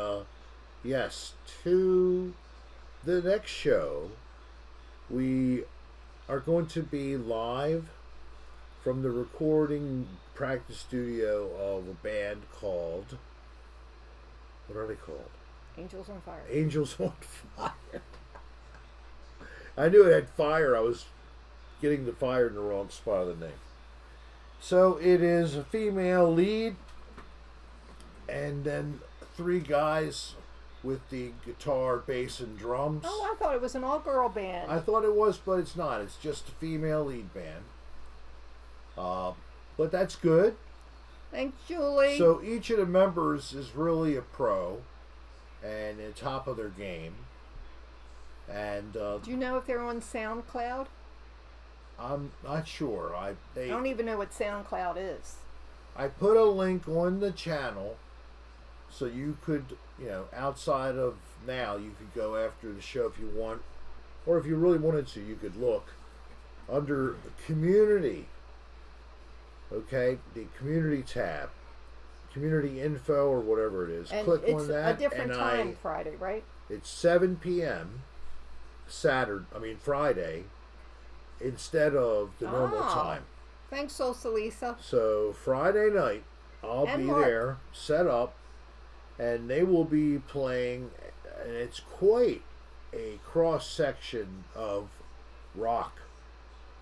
yes, to the next show, we are going to be live from the recording practice studio of a band called, what are they called? Angels on Fire. Angels on Fire. I knew it had fire. I was getting the fire in the wrong spot of the name. So it is a female lead and then 3 guys with the guitar, bass, and drums. Oh, I thought it was an all-girl band. I thought it was, but it's not. It's just a female lead band. But that's good. Thanks, Julie. So each of the members is really a pro and at the top of their game. And do you know if they're on SoundCloud? I'm not sure. I don't even know what SoundCloud is. I put a link on the channel so you could, outside of now, you could go after the show if you want, or if you really wanted to, you could look under community. Okay, the community tab, community info or whatever it is. And click it's on that. a different time Friday, right? It's 7 p.m. Friday, instead of the normal time. Thanks, Lisa. So Friday night, I'll be there, set up, and they will be playing, and it's quite a cross section of rock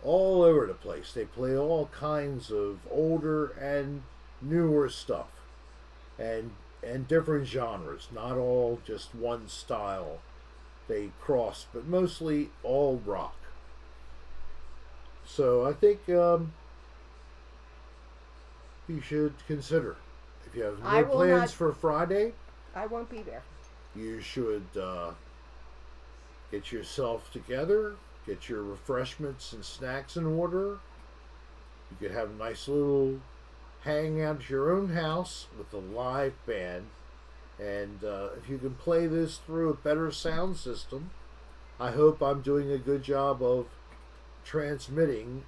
all over the place. They play all kinds of older and newer stuff, and different genres, not all just one style. They cross, but mostly all rock. So I think you should consider, if you have no plans for Friday, I won't be there. You should get yourself together, get your refreshments and snacks in order. You could have a nice little hangout at your own house with a live band. And if you can play this through a better sound system, I hope I'm doing a good job of transmitting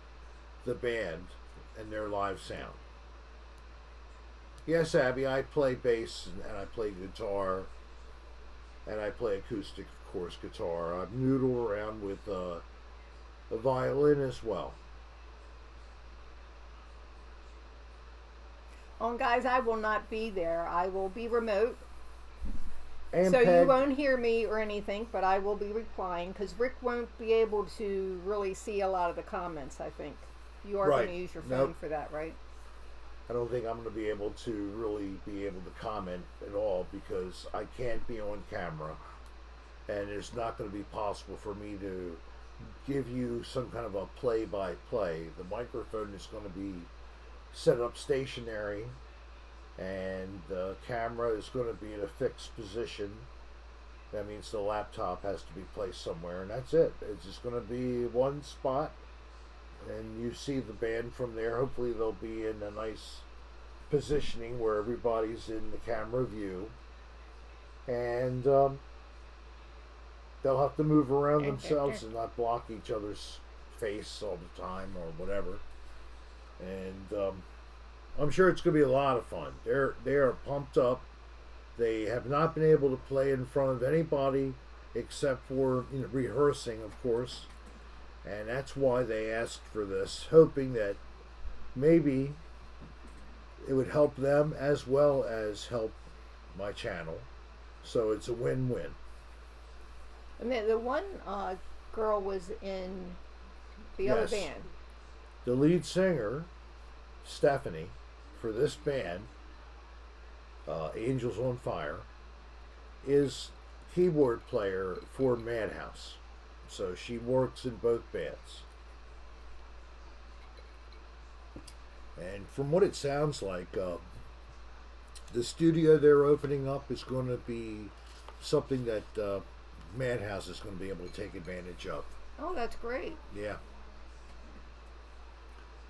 the band and their live sound. Yes, Abby, I play bass and I play guitar and I play acoustic, of course, guitar. I noodle around with a violin as well. Guys, I will not be there. I will be remote. And so Peg, you won't hear me or anything, but I will be replying because Rick won't be able to really see a lot of the comments, I think. You are going to use your phone for that, right? I don't think I'm going to be able to really be able to comment at all because I can't be on camera. And it's not going to be possible for me to give you some kind of a play-by-play. The microphone is going to be set up stationary, and the camera is going to be in a fixed position. That means the laptop has to be placed somewhere, and that's it. It's just going to be one spot, and you see the band from there. Hopefully they'll be in a nice positioning where everybody's in the camera view, and they'll have to move around themselves and not block each other's face all the time or whatever. And I'm sure it's going to be a lot of fun. They are pumped up. They have not been able to play in front of anybody except for rehearsing, of course. And that's why they asked for this, hoping that maybe it would help them as well as help my channel. So it's a win-win. I mean, the one girl was in the other Yes. band. The lead singer, Stephanie, for this band, Angels on Fire, is keyboard player for Madhouse. So she works in both bands. And from what it sounds like, the studio they're opening up is going to be something that Madhouse is going to be able to take advantage of. Oh, that's great. Yeah.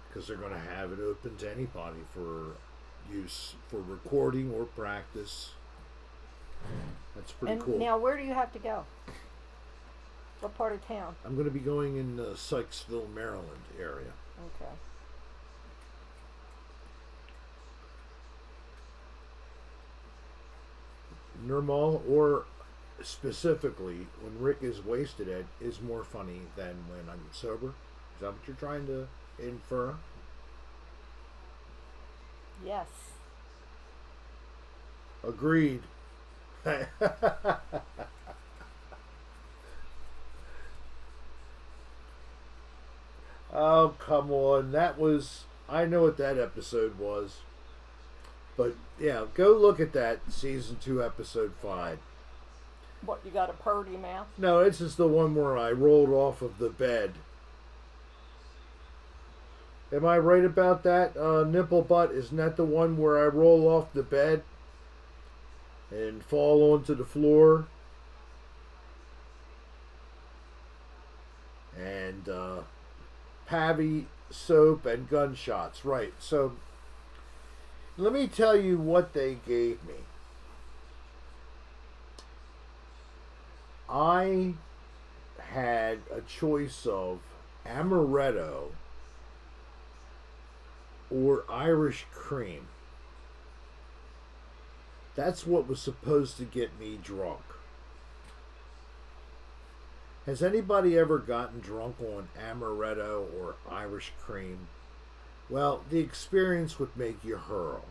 Because they're going to have it open to anybody for use for recording or practice. That's pretty And cool. now, where do you have to go? What part of town? I'm going to be going in the Sykesville, Maryland area. Okay. Normal, or specifically when Rick is wasted, it is more funny than when I'm sober. Is that what you're trying to infer? Yes. Agreed. Oh, come on. That was. I know what that episode was. But, yeah, go look at that season 2, episode 5. What, you got a purdy mouth? No, this is the one where I rolled off of the bed. Am I right about that, nipple butt? Isn't that the one where I roll off the bed and fall onto the floor? And Pavy soap and gunshots. Right. So let me tell you what they gave me. I had a choice of amaretto or Irish cream. That's what was supposed to get me drunk. Has anybody ever gotten drunk on amaretto or Irish cream? Well, the experience would make you hurl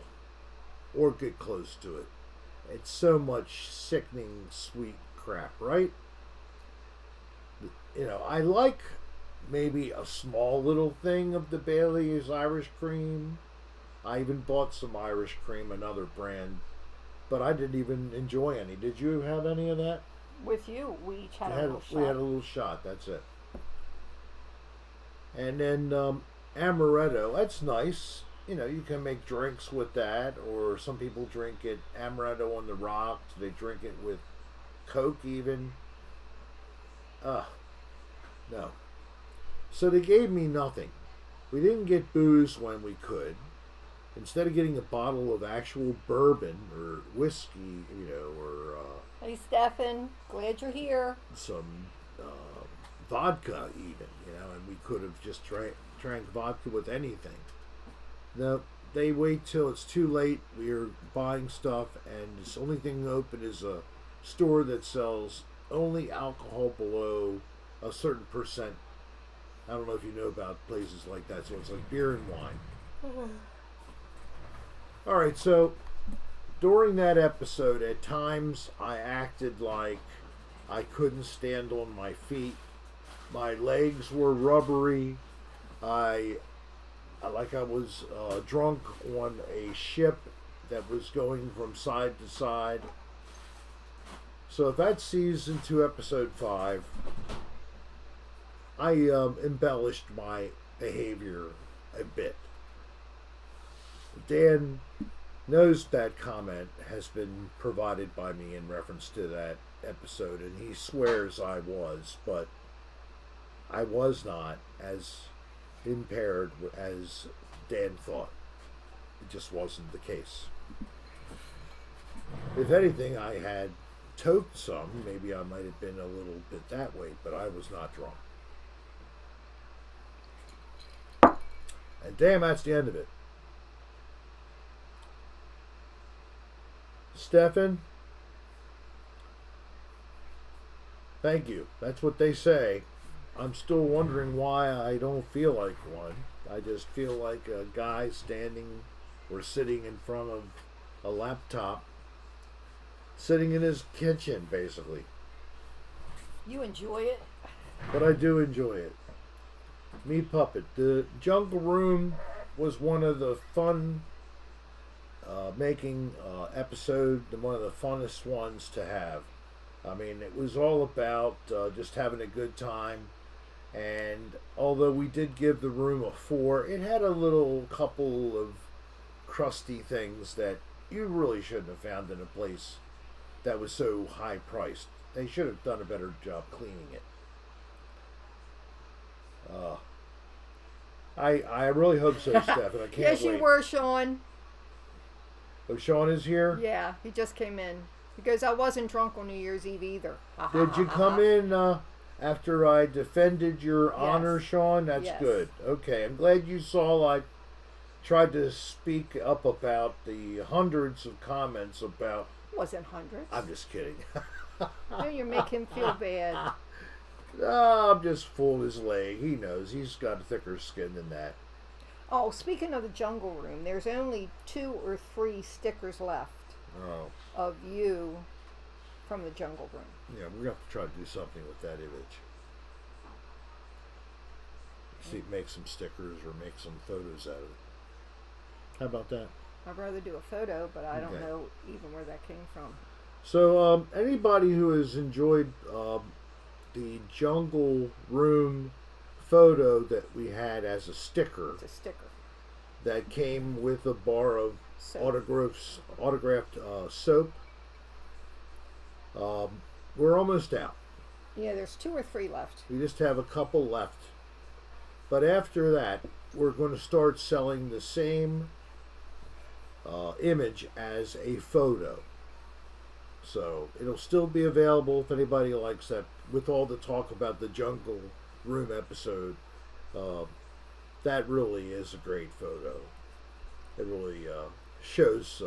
or get close to it. It's so much sickening sweet crap, right? You know, I like maybe a small little thing of the Bailey's Irish cream. I even bought some Irish cream, another brand, but I didn't even enjoy any. Did you have any of that? With you, we each had a little shot. We had a little shot, that's it. And then amaretto, that's nice. You know, you can make drinks with that, or some people drink it amaretto on the rocks. They drink it with Coke even. No. So they gave me nothing. We didn't get booze when we could. Instead of getting a bottle of actual bourbon or whiskey, you know, or Hey, Stefan, glad you're here. some vodka even, you know, and we could have just drank vodka with anything. No, they wait till it's too late. We're buying stuff, and the only thing open is a store that sells only alcohol below a certain percent. I don't know if you know about places like that. So it's like beer and wine. All right, so during that episode, at times I acted like I couldn't stand on my feet. My legs were rubbery. I was drunk on a ship that was going from side to side. So if that's season 2, episode 5, I embellished my behavior a bit. Dan knows that comment has been provided by me in reference to that episode, and he swears I was, but I was not as impaired as Dan thought. It just wasn't the case. If anything, I had toked some. Maybe I might have been a little bit that way, but I was not drunk. And damn, that's the end of it. Stefan, thank you. That's what they say. I'm still wondering why I don't feel like one. I just feel like a guy standing or sitting in front of a laptop, sitting in his kitchen, basically. You enjoy it? But I do enjoy it. Me Puppet. The Jungle Room was one of the fun making episode, one of the funnest ones to have. I mean, it was all about just having a good time. And although we did give the room a 4, it had a little couple of crusty things that you really shouldn't have found in a place that was so high priced. They should have done a better job cleaning it. I really hope so, Steph, and I can't yes, wait. you were, Sean. Oh, Sean is here? Yeah, he just came in. He goes, I wasn't drunk on New Year's Eve either. Did you come in after I defended your honor, Sean? That's Yes. good. Okay, I'm glad you saw I tried to speak up about the hundreds of comments about... It wasn't hundreds. I'm just kidding. No, you make him feel bad. I'm just fooling his leg. He knows. He's got a thicker skin than that. Oh, speaking of the Jungle Room, there's only 2 or 3 stickers left Oh. of you from the Jungle Room. Yeah, we're going to have to try to do something with that image. See, make some stickers or make some photos out of it. How about that? I'd rather do a photo, but I don't Okay. know even where that came from. So, anybody who has enjoyed the Jungle Room photo that we had as a sticker It's a sticker. that came with a bar of So, autographed soap, we're almost out. yeah, there's 2 or 3 left. We just have a couple left. But after that, we're going to start selling the same image as a photo. So it'll still be available if anybody likes that. With all the talk about the Jungle Room episode, that really is a great photo. It really shows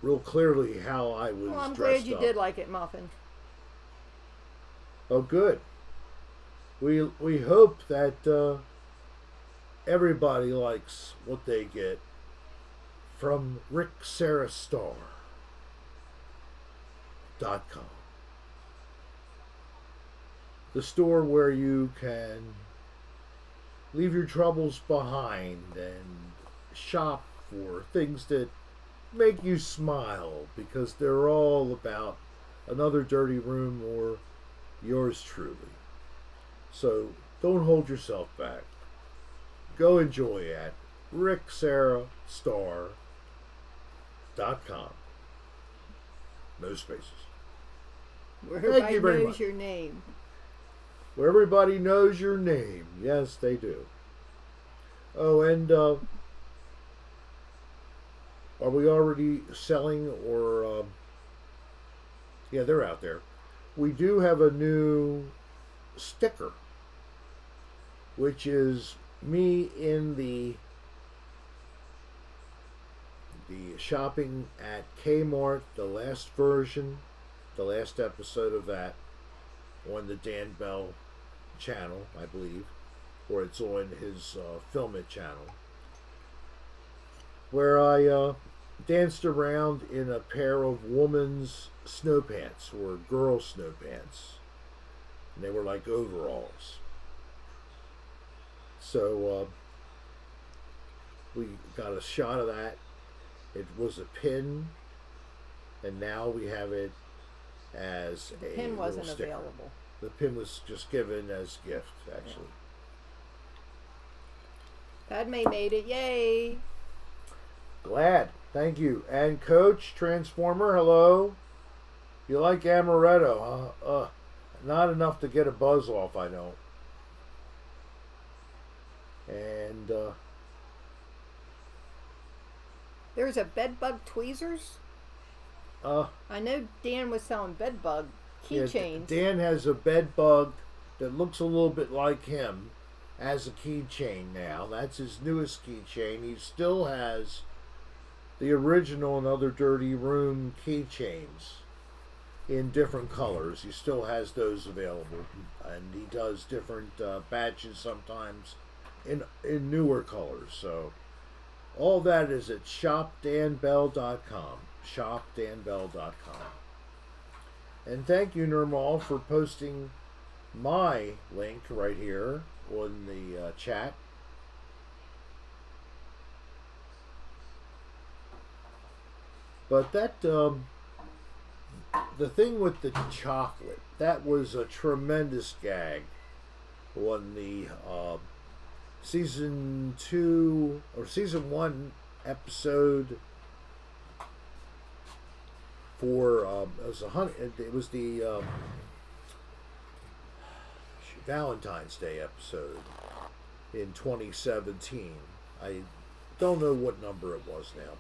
real clearly how I was Well, I'm dressed glad you up. did like it, Muffin. Oh, good. We hope that everybody likes what they get from RickSarahStar.com. The store where you can leave your troubles behind and shop for things that make you smile, because they're all about another dirty room or yours truly. So don't hold yourself back. Go enjoy at RickSarahStar.com. No spaces. Where Thank everybody you very knows much. your name. Where everybody knows your name. Yes, they do. Oh, and are we already selling or... yeah, they're out there. We do have a new sticker, which is me in the shopping at Kmart, the last version, the last episode of that on the Dan Bell channel, I believe, or it's on his Film It channel, where I danced around in a pair of woman's snow pants, or girl snow pants, and they were like overalls. So we got a shot of that. It was a pin, and now we have it as The a pin wasn't little sticker. available. The pin was just given as gift, actually. Padme made it. Yay! Glad. Thank you. And Coach Transformer, hello. You like amaretto, huh? Not enough to get a buzz off, I don't. And There's a bedbug tweezers. I know Dan was selling bedbug keychains. Dan has a bed bug that looks a little bit like him as a keychain now. That's his newest keychain. He still has the original and other dirty room keychains. in different colors. He still has those available, and he does different batches sometimes in newer colors. So all that is at shopdanbell.com. Shopdanbell.com. And thank you, Nirmal, for posting my link right here on the chat. But that, the thing with the chocolate, that was a tremendous gag on the season 2 or season 1 episode for it was the Valentine's Day episode in 2017. I don't know what number it was now,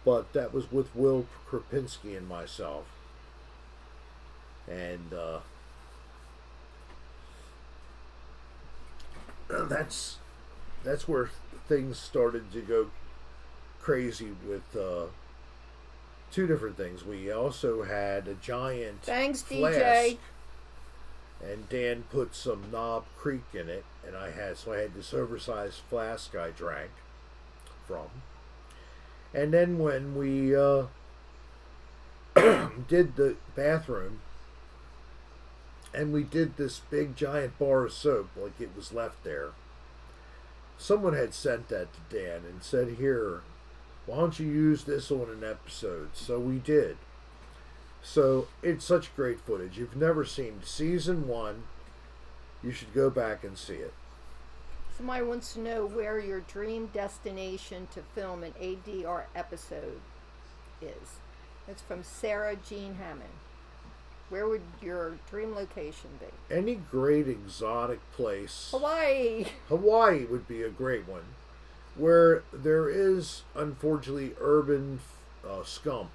but that was with Will Krapinski and myself, and that's where things started to go crazy with two different things. We also had a giant Thanks, flask, DJ. and Dan put some Knob Creek in it, and I had this oversized flask I drank from. And then when we did the bathroom, and we did this big giant bar of soap, like it was left there, someone had sent that to Dan and said, "Here, why don't you use this on an episode?" So we did. So it's such great footage. If you've never seen season 1, you should go back and see it. Somebody wants to know where your dream destination to film an ADR episode is. It's from Sarah Jean Hammond. Where would your dream location be? Any great exotic place. Hawaii! Hawaii would be a great one. Where there is, unfortunately, urban scump.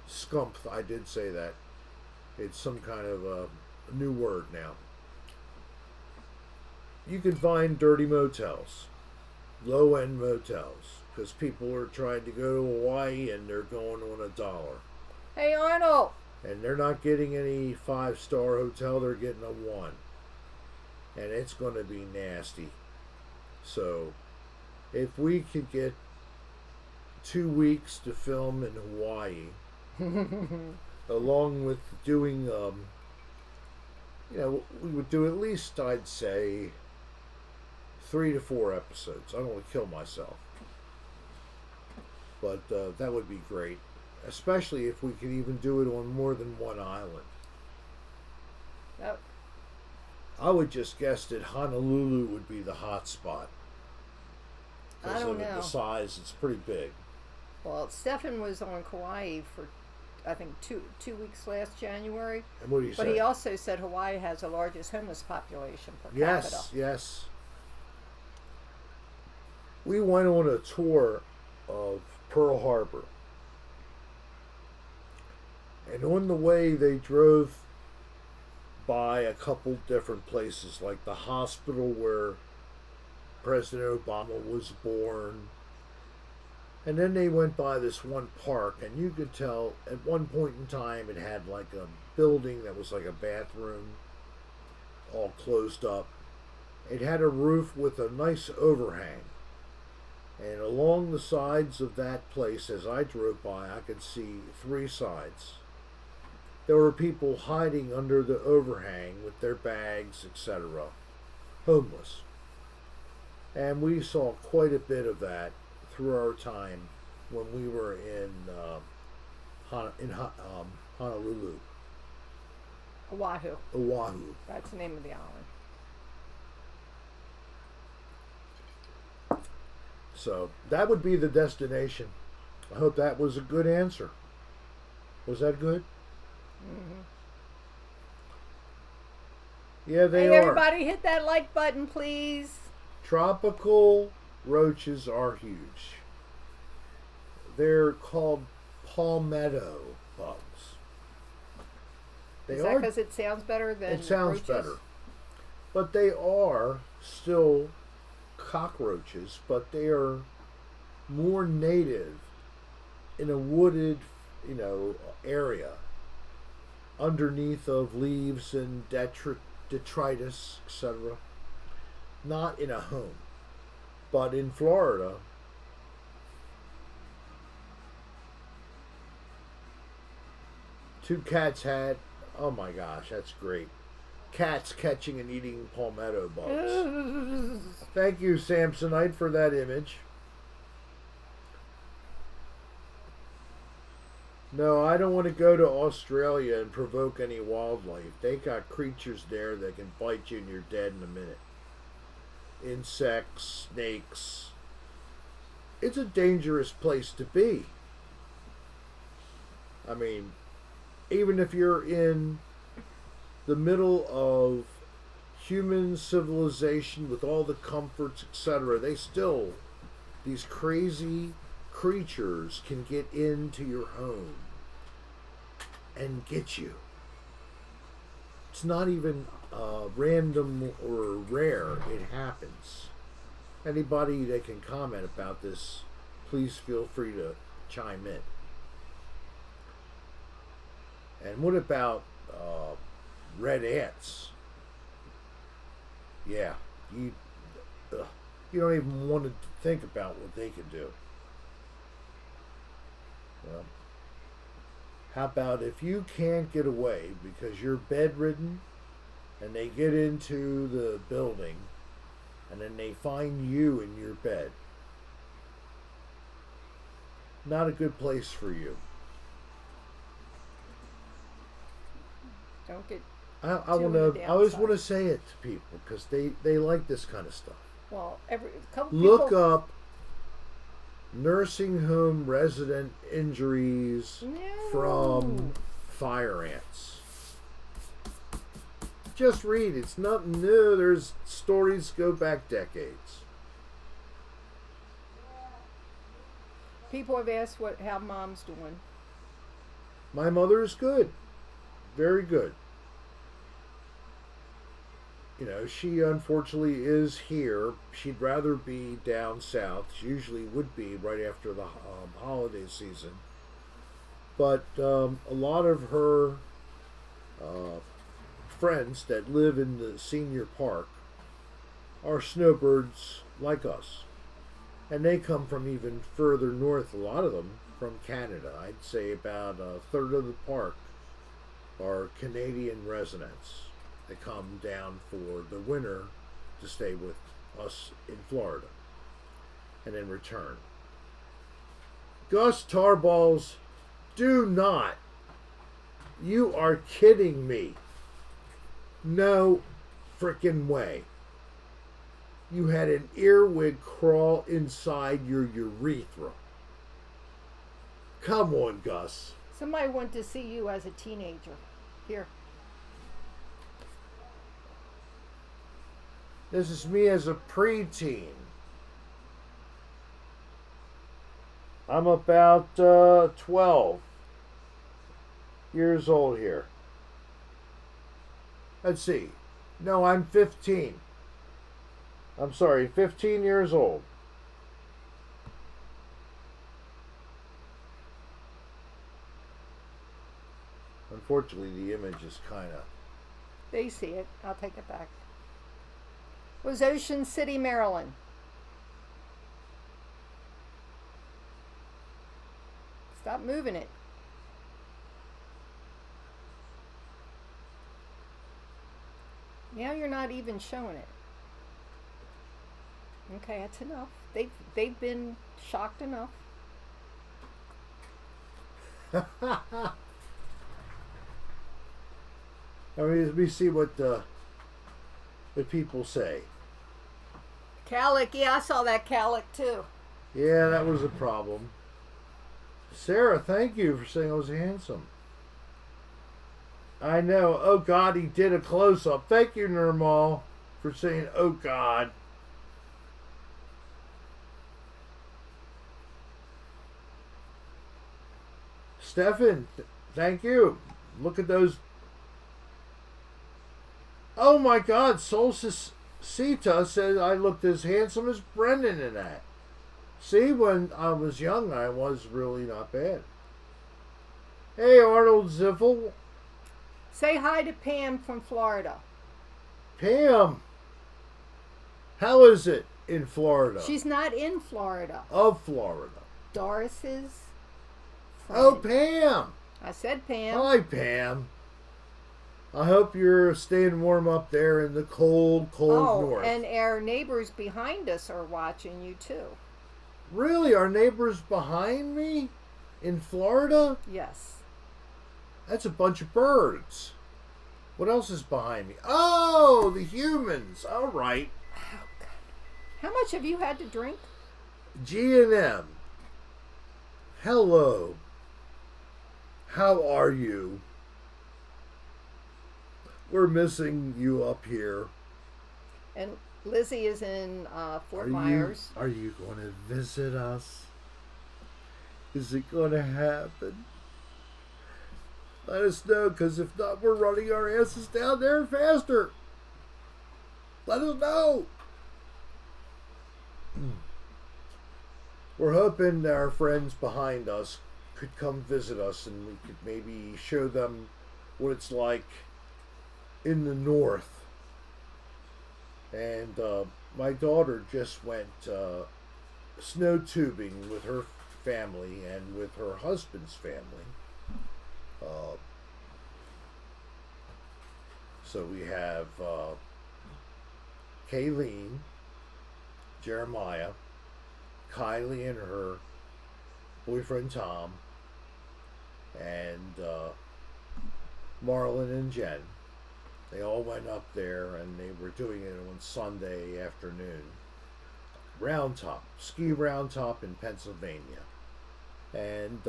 Scump, I did say that. It's some kind of a new word now. You can find dirty motels, low-end motels, because people are trying to go to Hawaii and they're going on $1. Hey, Arnold! And they're not getting any 5-star hotel, they're getting a 1. And it's going to be nasty. So, if we could get 2 weeks to film in Hawaii, along with doing, we would do at least, I'd say, 3 to 4 episodes. I don't want to kill myself. But that would be great. Especially if we could even do it on more than one island. Yep. I would just guess that Honolulu would be the hot spot. I don't know. The size, it's pretty big. Well, Stefan was on Kauai for, I think, two weeks last January. And what do you say? But he also said Hawaii has the largest homeless population per capita. Yes, yes. We went on a tour of Pearl Harbor. And on the way, they drove by a couple different places, like the hospital where President Obama was born. And then they went by this one park, and you could tell at one point in time it had like a building that was like a bathroom, all closed up. It had a roof with a nice overhang. And along the sides of that place, as I drove by, I could see 3 sides. There were people hiding under the overhang with their bags, etc. Homeless. And we saw quite a bit of that through our time when we were in Honolulu. Oahu. Oahu. That's the name of the island. So that would be the destination. I hope that was a good answer. Was that good? Mm-hmm. Yeah, they hey, are. Everybody hit that like button, please. Tropical roaches are huge. They're called palmetto bugs. Is that because it sounds better than It sounds roaches? better. But they are still cockroaches, but they are more native in a wooded, area. underneath of leaves and detritus, etc. Not in a home. But in Florida, two cats had, oh my gosh, that's great. Cats catching and eating palmetto bugs. Thank you, Samsonite, for that image. No, I don't want to go to Australia and provoke any wildlife. They got creatures there that can bite you and you're dead in a minute. Insects, snakes. It's a dangerous place to be. I mean, even if you're in the middle of human civilization with all the comforts, etc., these crazy creatures can get into your home and get you. It's not even random or rare. It happens. Anybody that can comment about this, please feel free to chime in. And what about red ants? Yeah, you don't even want to think about what they can do. Well, how about if you can't get away because you're bedridden and they get into the building and then they find you in your bed? Not a good place for you. Don't get. I always want to say it to people because they like this kind of stuff. Well, couple Look people, up nursing home resident injuries from fire ants. Just read. It's nothing new. There's stories go back decades. People have asked how Mom's doing. My mother is good. Very good. You know, she unfortunately is here. She'd rather be down south. She usually would be right after the holiday season. But a lot of her friends that live in the senior park are snowbirds like us. And they come from even further north, a lot of them from Canada. I'd say about a third of the park are Canadian residents that come down for the winter to stay with us in Florida and then return. Gus Tarballs, do not. You are kidding me. No frickin' way. You had an earwig crawl inside your urethra. Come on, Gus. Somebody went to see you as a teenager. Here. This is me as a preteen. I'm about 12 years old here. Let's see. No, I'm 15. I'm sorry, 15 years old. Unfortunately, the image is kind of... They see it. I'll take it back. Was Ocean City, Maryland. Stop moving it. Now you're not even showing it. Okay, that's enough. They've been shocked enough. Let me see what people say. Calic, yeah, I saw that Calic too. Yeah, that was a problem. Sarah, thank you for saying I was handsome. I know. Oh God, he did a close-up. Thank you, Nirmal, for saying, oh God. Stefan, thank you. Look at those. Oh my God, Solstice Sita says I looked as handsome as Brendan in that. See, when I was young, I was really not bad. Hey, Arnold Ziffel. Say hi to Pam from Florida. Pam, how is it in Florida? She's not in Florida. Of Florida. Doris's friend. Oh, Pam. I said Pam. Hi, Pam. I hope you're staying warm up there in the cold, cold north. And our neighbors behind us are watching you too. Really? Our neighbors behind me in Florida? Yes. That's a bunch of birds. What else is behind me? Oh, the humans. All right. Oh, God. How much have you had to drink? G&M. Hello. How are you? We're missing you up here. And Lizzie is in Fort Myers. Are you going to visit us? Is it going to happen? Let us know, because if not, we're running our asses down there faster. Let us know. We're hoping our friends behind us could come visit us and we could maybe show them what it's like in the north. And my daughter just went snow tubing with her family and with her husband's family. So we have Kayleen, Jeremiah, Kylie and her boyfriend Tom, and Marlon and Jen. They all went up there and they were doing it on Sunday afternoon. Round top, ski round top in Pennsylvania. And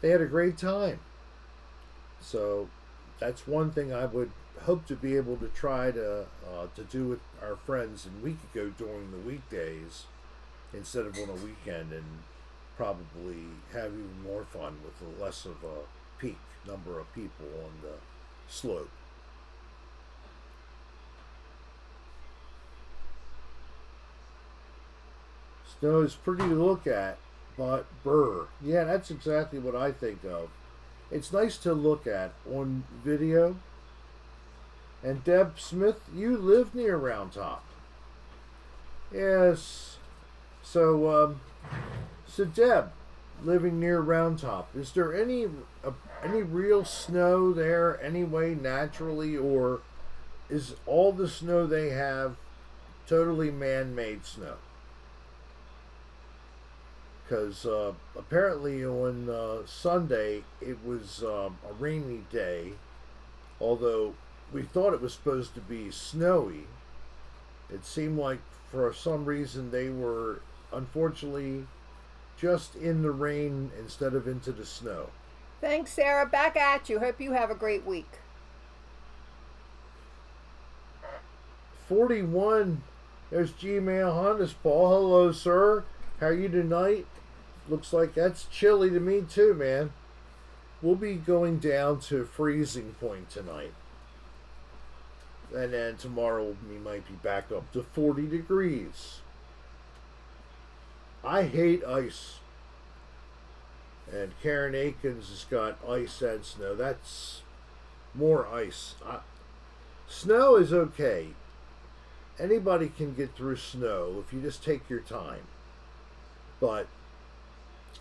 they had a great time. So that's one thing I would hope to be able to try to do with our friends, and we could go during the weekdays instead of on a weekend, and probably have even more fun with less of a peak number of people on the slope. Snow is pretty to look at, but brr. Yeah, that's exactly what I think of. It's nice to look at on video. And Deb Smith, you live near Round Top. Yes. So Deb, living near Round Top, is there any real snow there anyway, naturally, or is all the snow they have totally man-made snow? Because apparently on Sunday it was a rainy day, although we thought it was supposed to be snowy. It seemed like for some reason they were unfortunately just in the rain instead of into the snow. Thanks, Sarah. Back at you. Hope you have a great week. 41. There's Gmail Honda's Paul. Hello, sir. How are you tonight? Looks like that's chilly to me too, man. We'll be going down to freezing point tonight. And then tomorrow we might be back up to 40 degrees. I hate ice. And Karen Akins has got ice and snow. That's more ice. Snow is okay. Anybody can get through snow if you just take your time. But,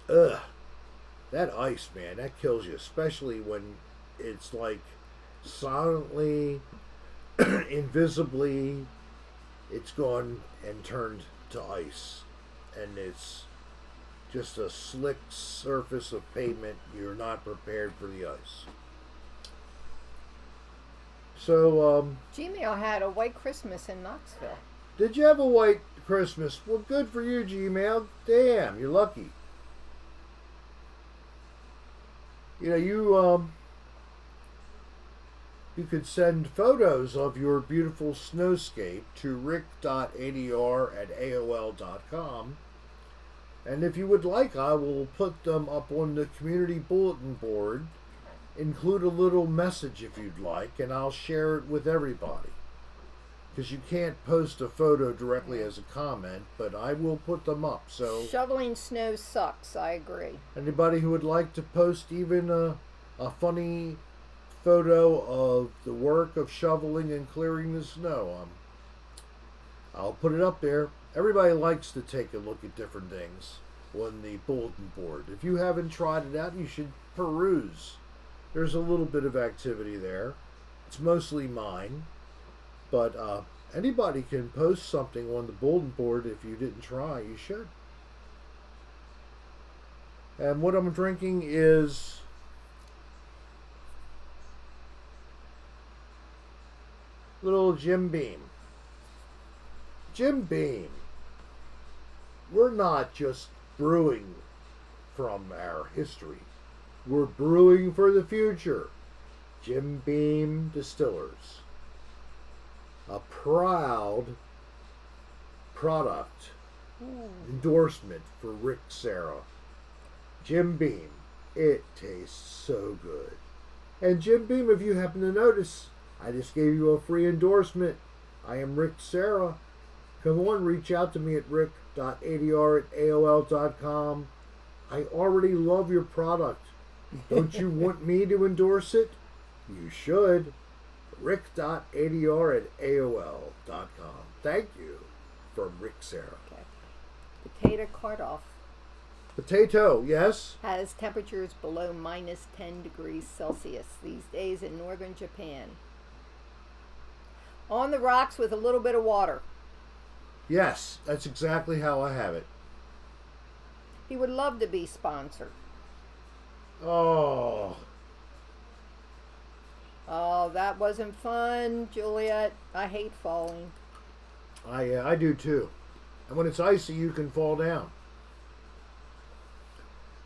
that ice, man, that kills you. Especially when it's like silently, invisibly, it's gone and turned to ice. And it's just a slick surface of pavement. You're not prepared for the ice. So, Gmail had a white Christmas in Knoxville. did you have a white Christmas? Well, good for you, Gmail. Damn, you're lucky. You know, you could send photos of your beautiful snowscape to rick.adr@aol.com. And if you would like, I will put them up on the community bulletin board. Include a little message if you'd like, and I'll share it with everybody. Because you can't post a photo directly as a comment, but I will put them up. So Shoveling snow sucks. I agree. anybody who would like to post even a funny photo of the work of shoveling and clearing the snow. I'll put it up there. Everybody likes to take a look at different things on the bulletin board. If you haven't tried it out, you should peruse. There's a little bit of activity there. It's mostly mine, but anybody can post something on the bulletin board. If you didn't try, you should. And what I'm drinking is little Jim Beam. Jim Beam. We're not just brewing from our history. We're brewing for the future. Jim Beam Distillers. A proud product endorsement for Rick Serra. Jim Beam. It tastes so good. And Jim Beam, if you happen to notice, I just gave you a free endorsement. I am Rick Serra. Come on, reach out to me at rick.adr@aol.com. I already love your product. Don't you want me to endorse it? You should. rick.adr@aol.com. Thank you from Rick Serra. Okay. Potato cartoff Potato, yes? has temperatures below minus 10 degrees Celsius these days in northern Japan. On the rocks with a little bit of water. Yes, that's exactly how I have it. He would love to be sponsored. Oh, Oh, that wasn't fun, Juliet. I hate falling. I do too. And when it's icy, you can fall down.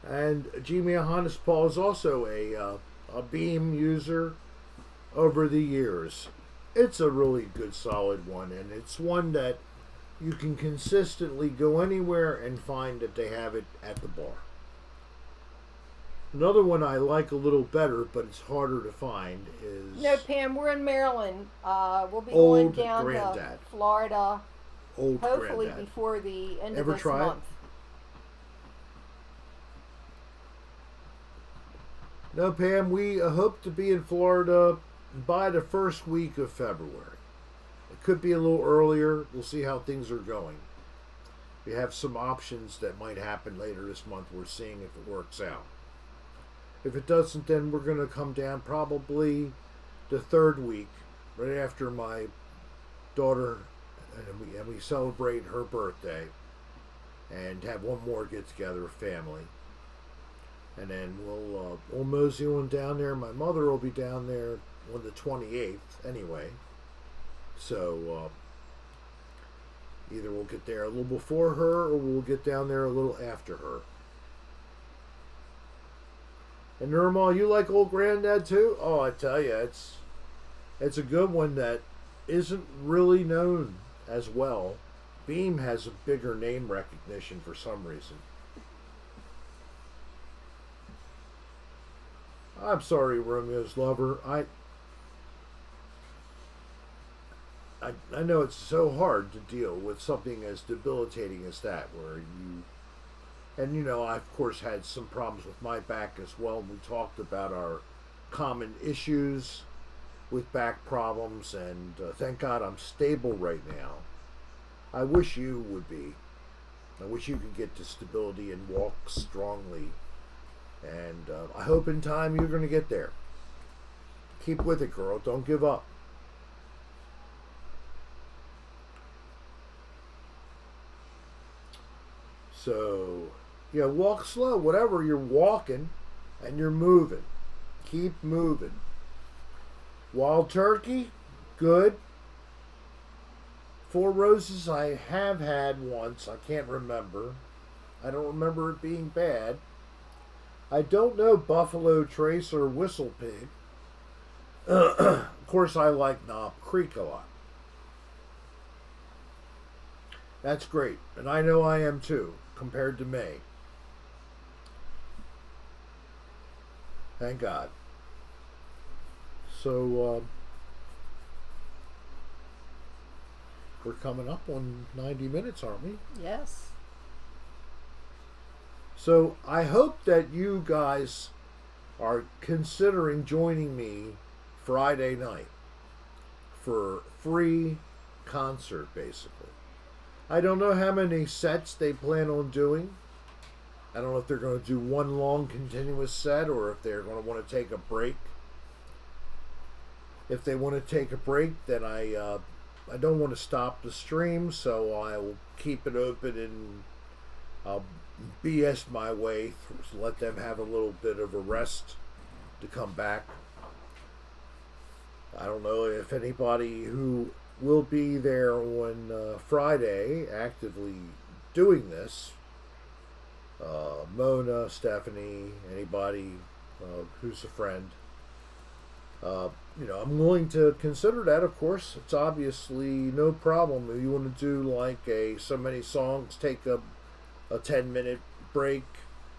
And Jimmy Johannes Paul is also a Beam user over the years. It's a really good, solid one, and it's one that you can consistently go anywhere and find that they have it at the bar. Another one I like a little better, but it's harder to find, is No, Pam, we're in Maryland. We'll be Old going down Grandad. to Florida, Old hopefully Grandad. before the end Ever of this try it? month. No, Pam, we hope to be in Florida by the first week of February. It could be a little earlier. We'll see how things are going. We have some options that might happen later this month. We're seeing if it works out. If it doesn't, then we're going to come down probably the third week, right after my daughter, and we celebrate her birthday, and have one more get together, family. And then we'll mosey on down there. My mother will be down there on the 28th anyway. So either we'll get there a little before her, or we'll get down there a little after her. And Nirmal, you like Old Grandad too? Oh, I tell you, it's a good one that isn't really known as well. Beam has a bigger name recognition for some reason. I'm sorry, Romeo's lover. I know it's so hard to deal with something as debilitating as that, where and you know, I of course had some problems with my back as well. We talked about our common issues with back problems, and thank God I'm stable right now. I wish you would be. I wish you could get to stability and walk strongly. And I hope in time you're going to get there. Keep with it, girl. Don't give up. So, yeah, walk slow. Whatever, you're walking and you're moving. Keep moving. Wild turkey, good. Four Roses I have had once. I can't remember. I don't remember it being bad. I don't know Buffalo Trace or Whistle Pig. Of course, I like Knob Creek a lot. That's great. And I know I am too, compared to May. Thank God. So, we're coming up on 90 minutes, aren't we? Yes. So I hope that you guys are considering joining me Friday night for free concert, basically. I don't know how many sets they plan on doing. I don't know if they're going to do one long continuous set or if they're going to want to take a break. If they want to take a break, then I don't want to stop the stream, so I will keep it open and I'll BS my way through, let them have a little bit of a rest to come back. I don't know if anybody who will be there on Friday actively doing this. Mona, Stephanie, anybody who's a friend. I'm willing to consider that. Of course, it's obviously no problem if you want to do like so many songs, take a 10-minute break,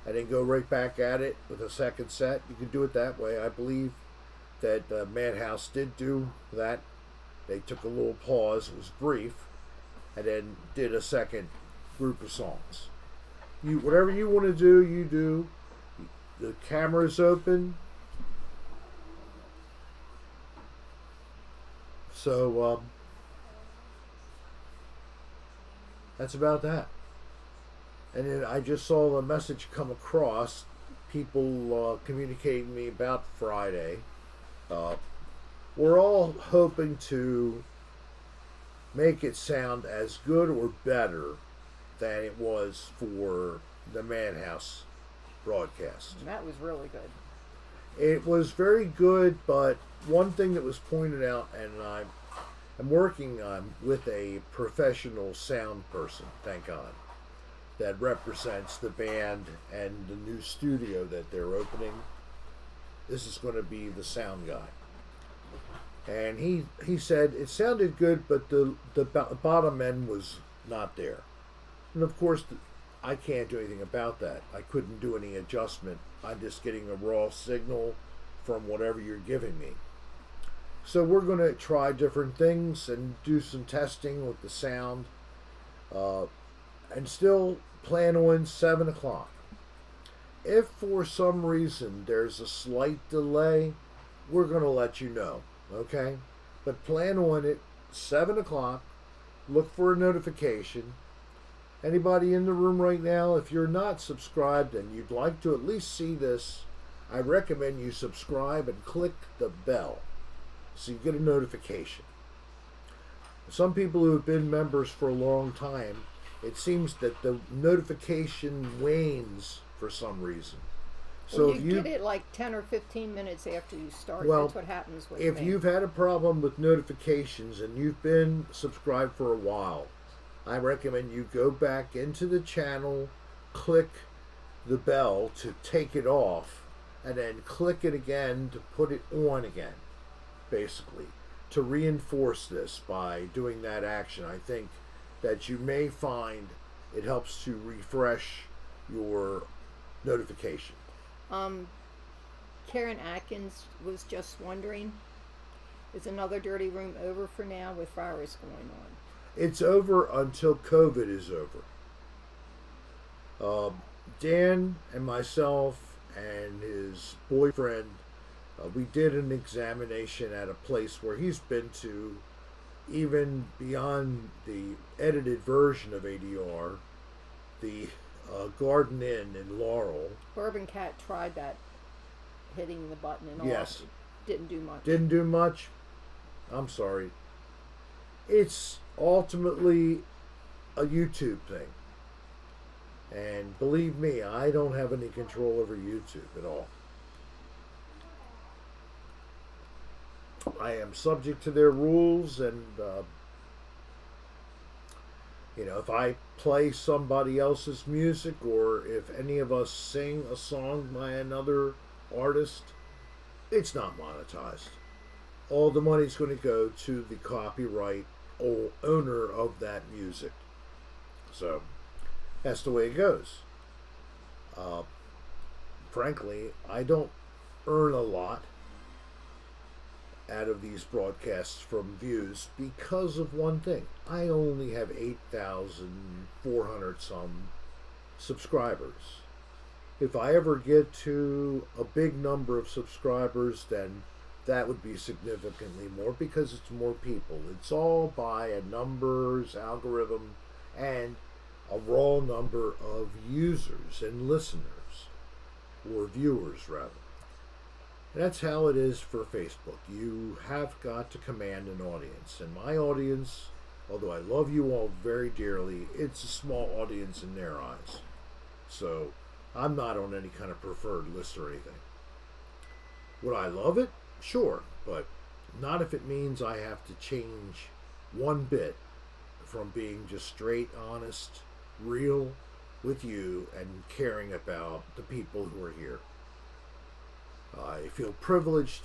and then go right back at it with a second set. You can do it that way. I believe that Madhouse did do that. They took a little pause. It was brief, and then did a second group of songs. Whatever you want to do, you do. The camera's open. So that's about that. And then I just saw a message come across. People communicating me about Friday. We're all hoping to make it sound as good or better than it was for the Madhouse broadcast. And that was really good. It was very good, but one thing that was pointed out, and I'm working with a professional sound person, thank God, that represents the band and the new studio that they're opening. This is going to be the sound guy. And he said it sounded good, but the bottom end was not there. And of course, I can't do anything about that. I couldn't do any adjustment. I'm just getting a raw signal from whatever you're giving me. So we're going to try different things and do some testing with the sound. And still plan on 7 o'clock. If for some reason there's a slight delay, we're going to let you know. Okay? But plan on it 7 o'clock. Look for a notification. Anybody in the room right now, if you're not subscribed and you'd like to at least see this, I recommend you subscribe and click the bell so you get a notification. Some people who have been members for a long time, it seems that the notification wanes for some reason. So Well, you get it like 10 or 15 minutes after you start. Well, that's what happens with if me. you've had a problem with notifications and you've been subscribed for a while, I recommend you go back into the channel, click the bell to take it off, and then click it again to put it on again, basically, to reinforce this by doing that action. I think that you may find it helps to refresh your notification. Karen Atkins was just wondering, is another dirty room over for now with virus going on? It's over until COVID is over. Dan and myself and his boyfriend, we did an examination at a place where he's been to, even beyond the edited version of ADR, the Garden Inn in Laurel. Bourbon Cat tried that, hitting the button and all. Yes. Didn't do much. Didn't do much. I'm sorry. It's ultimately a YouTube thing. And believe me, I don't have any control over YouTube at all. I am subject to their rules, and if I play somebody else's music or if any of us sing a song by another artist, it's not monetized. All the money's going to go to the copyright owner of that music. So that's the way it goes. Frankly, I don't earn a lot out of these broadcasts from views because of one thing. I only have 8,400 some subscribers. if I ever get to a big number of subscribers, then that would be significantly more because it's more people. It's all by a numbers algorithm and a raw number of users and listeners, or viewers rather. That's how it is for Facebook. You have got to command an audience. And my audience, although I love you all very dearly, it's a small audience in their eyes. So I'm not on any kind of preferred list or anything. Would I love it? Sure, but not if it means I have to change one bit from being just straight, honest, real with you and caring about the people who are here. I feel privileged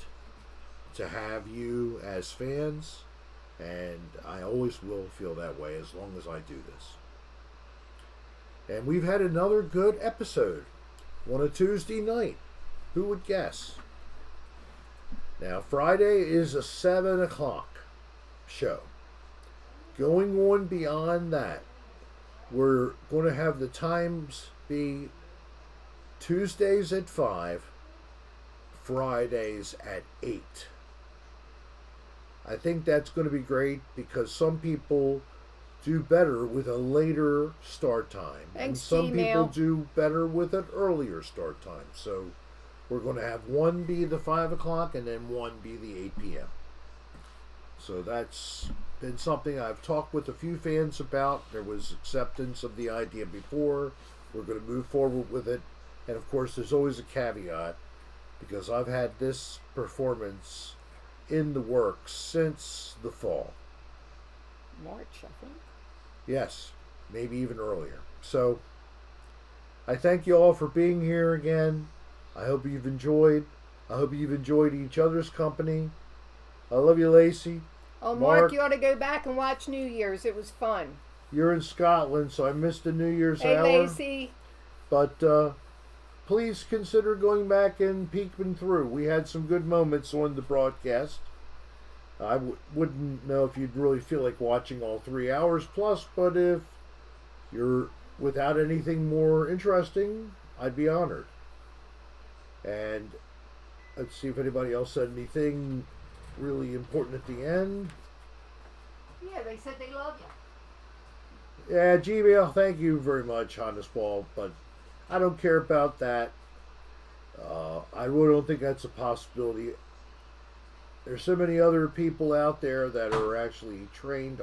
to have you as fans, and I always will feel that way as long as I do this. And we've had another good episode on a Tuesday night. Who would guess? Now, Friday is a 7 o'clock show. Going on beyond that, we're going to have the times be Tuesdays at 5, Fridays at 8. I think that's going to be great because some people do better with a later start time. Thanks, and some Gmail. people do better with an earlier start time. So we're going to have one be the 5 o'clock and then one be the 8 p.m. So that's been something I've talked with a few fans about. There was acceptance of the idea before. We're going to move forward with it. And of course, there's always a caveat because I've had this performance in the works since the fall. March, I think. Yes, maybe even earlier. So I thank you all for being here again. I hope you've enjoyed. I hope you've enjoyed each other's company. I love you, Lacey. Oh, Mark, you ought to go back and watch New Year's. It was fun. You're in Scotland, so I missed the New Year's Hey, hour. Lacey. But please consider going back and peeking through. We had some good moments on the broadcast. I wouldn't know if you'd really feel like watching all 3 hours plus, but if you're without anything more interesting, I'd be honored. And let's see if anybody else said anything really important at the end. Yeah, they said they love you. Yeah, Gmail, thank you very much, Honest Ball, but I don't care about that. I really don't think that's a possibility. There's so many other people out there that are actually trained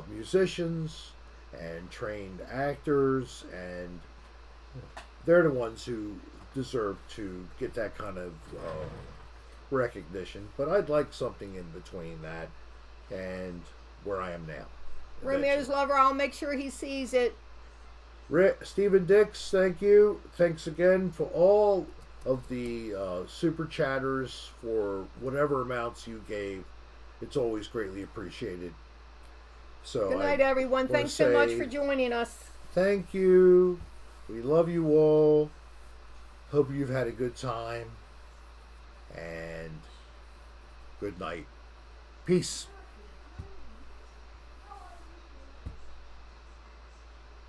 musicians and trained actors, and they're the ones who deserve to get that kind of recognition. But I'd like something in between that and where I am now. Romeo's lover, I'll make sure he sees it. Stephen Dix, thank you. Thanks again for all of the super chatters for whatever amounts you gave. It's always greatly appreciated. So Good night, everyone. Thanks so much for joining us. Thank you. We love you all. Hope you've had a good time. And good night. Peace.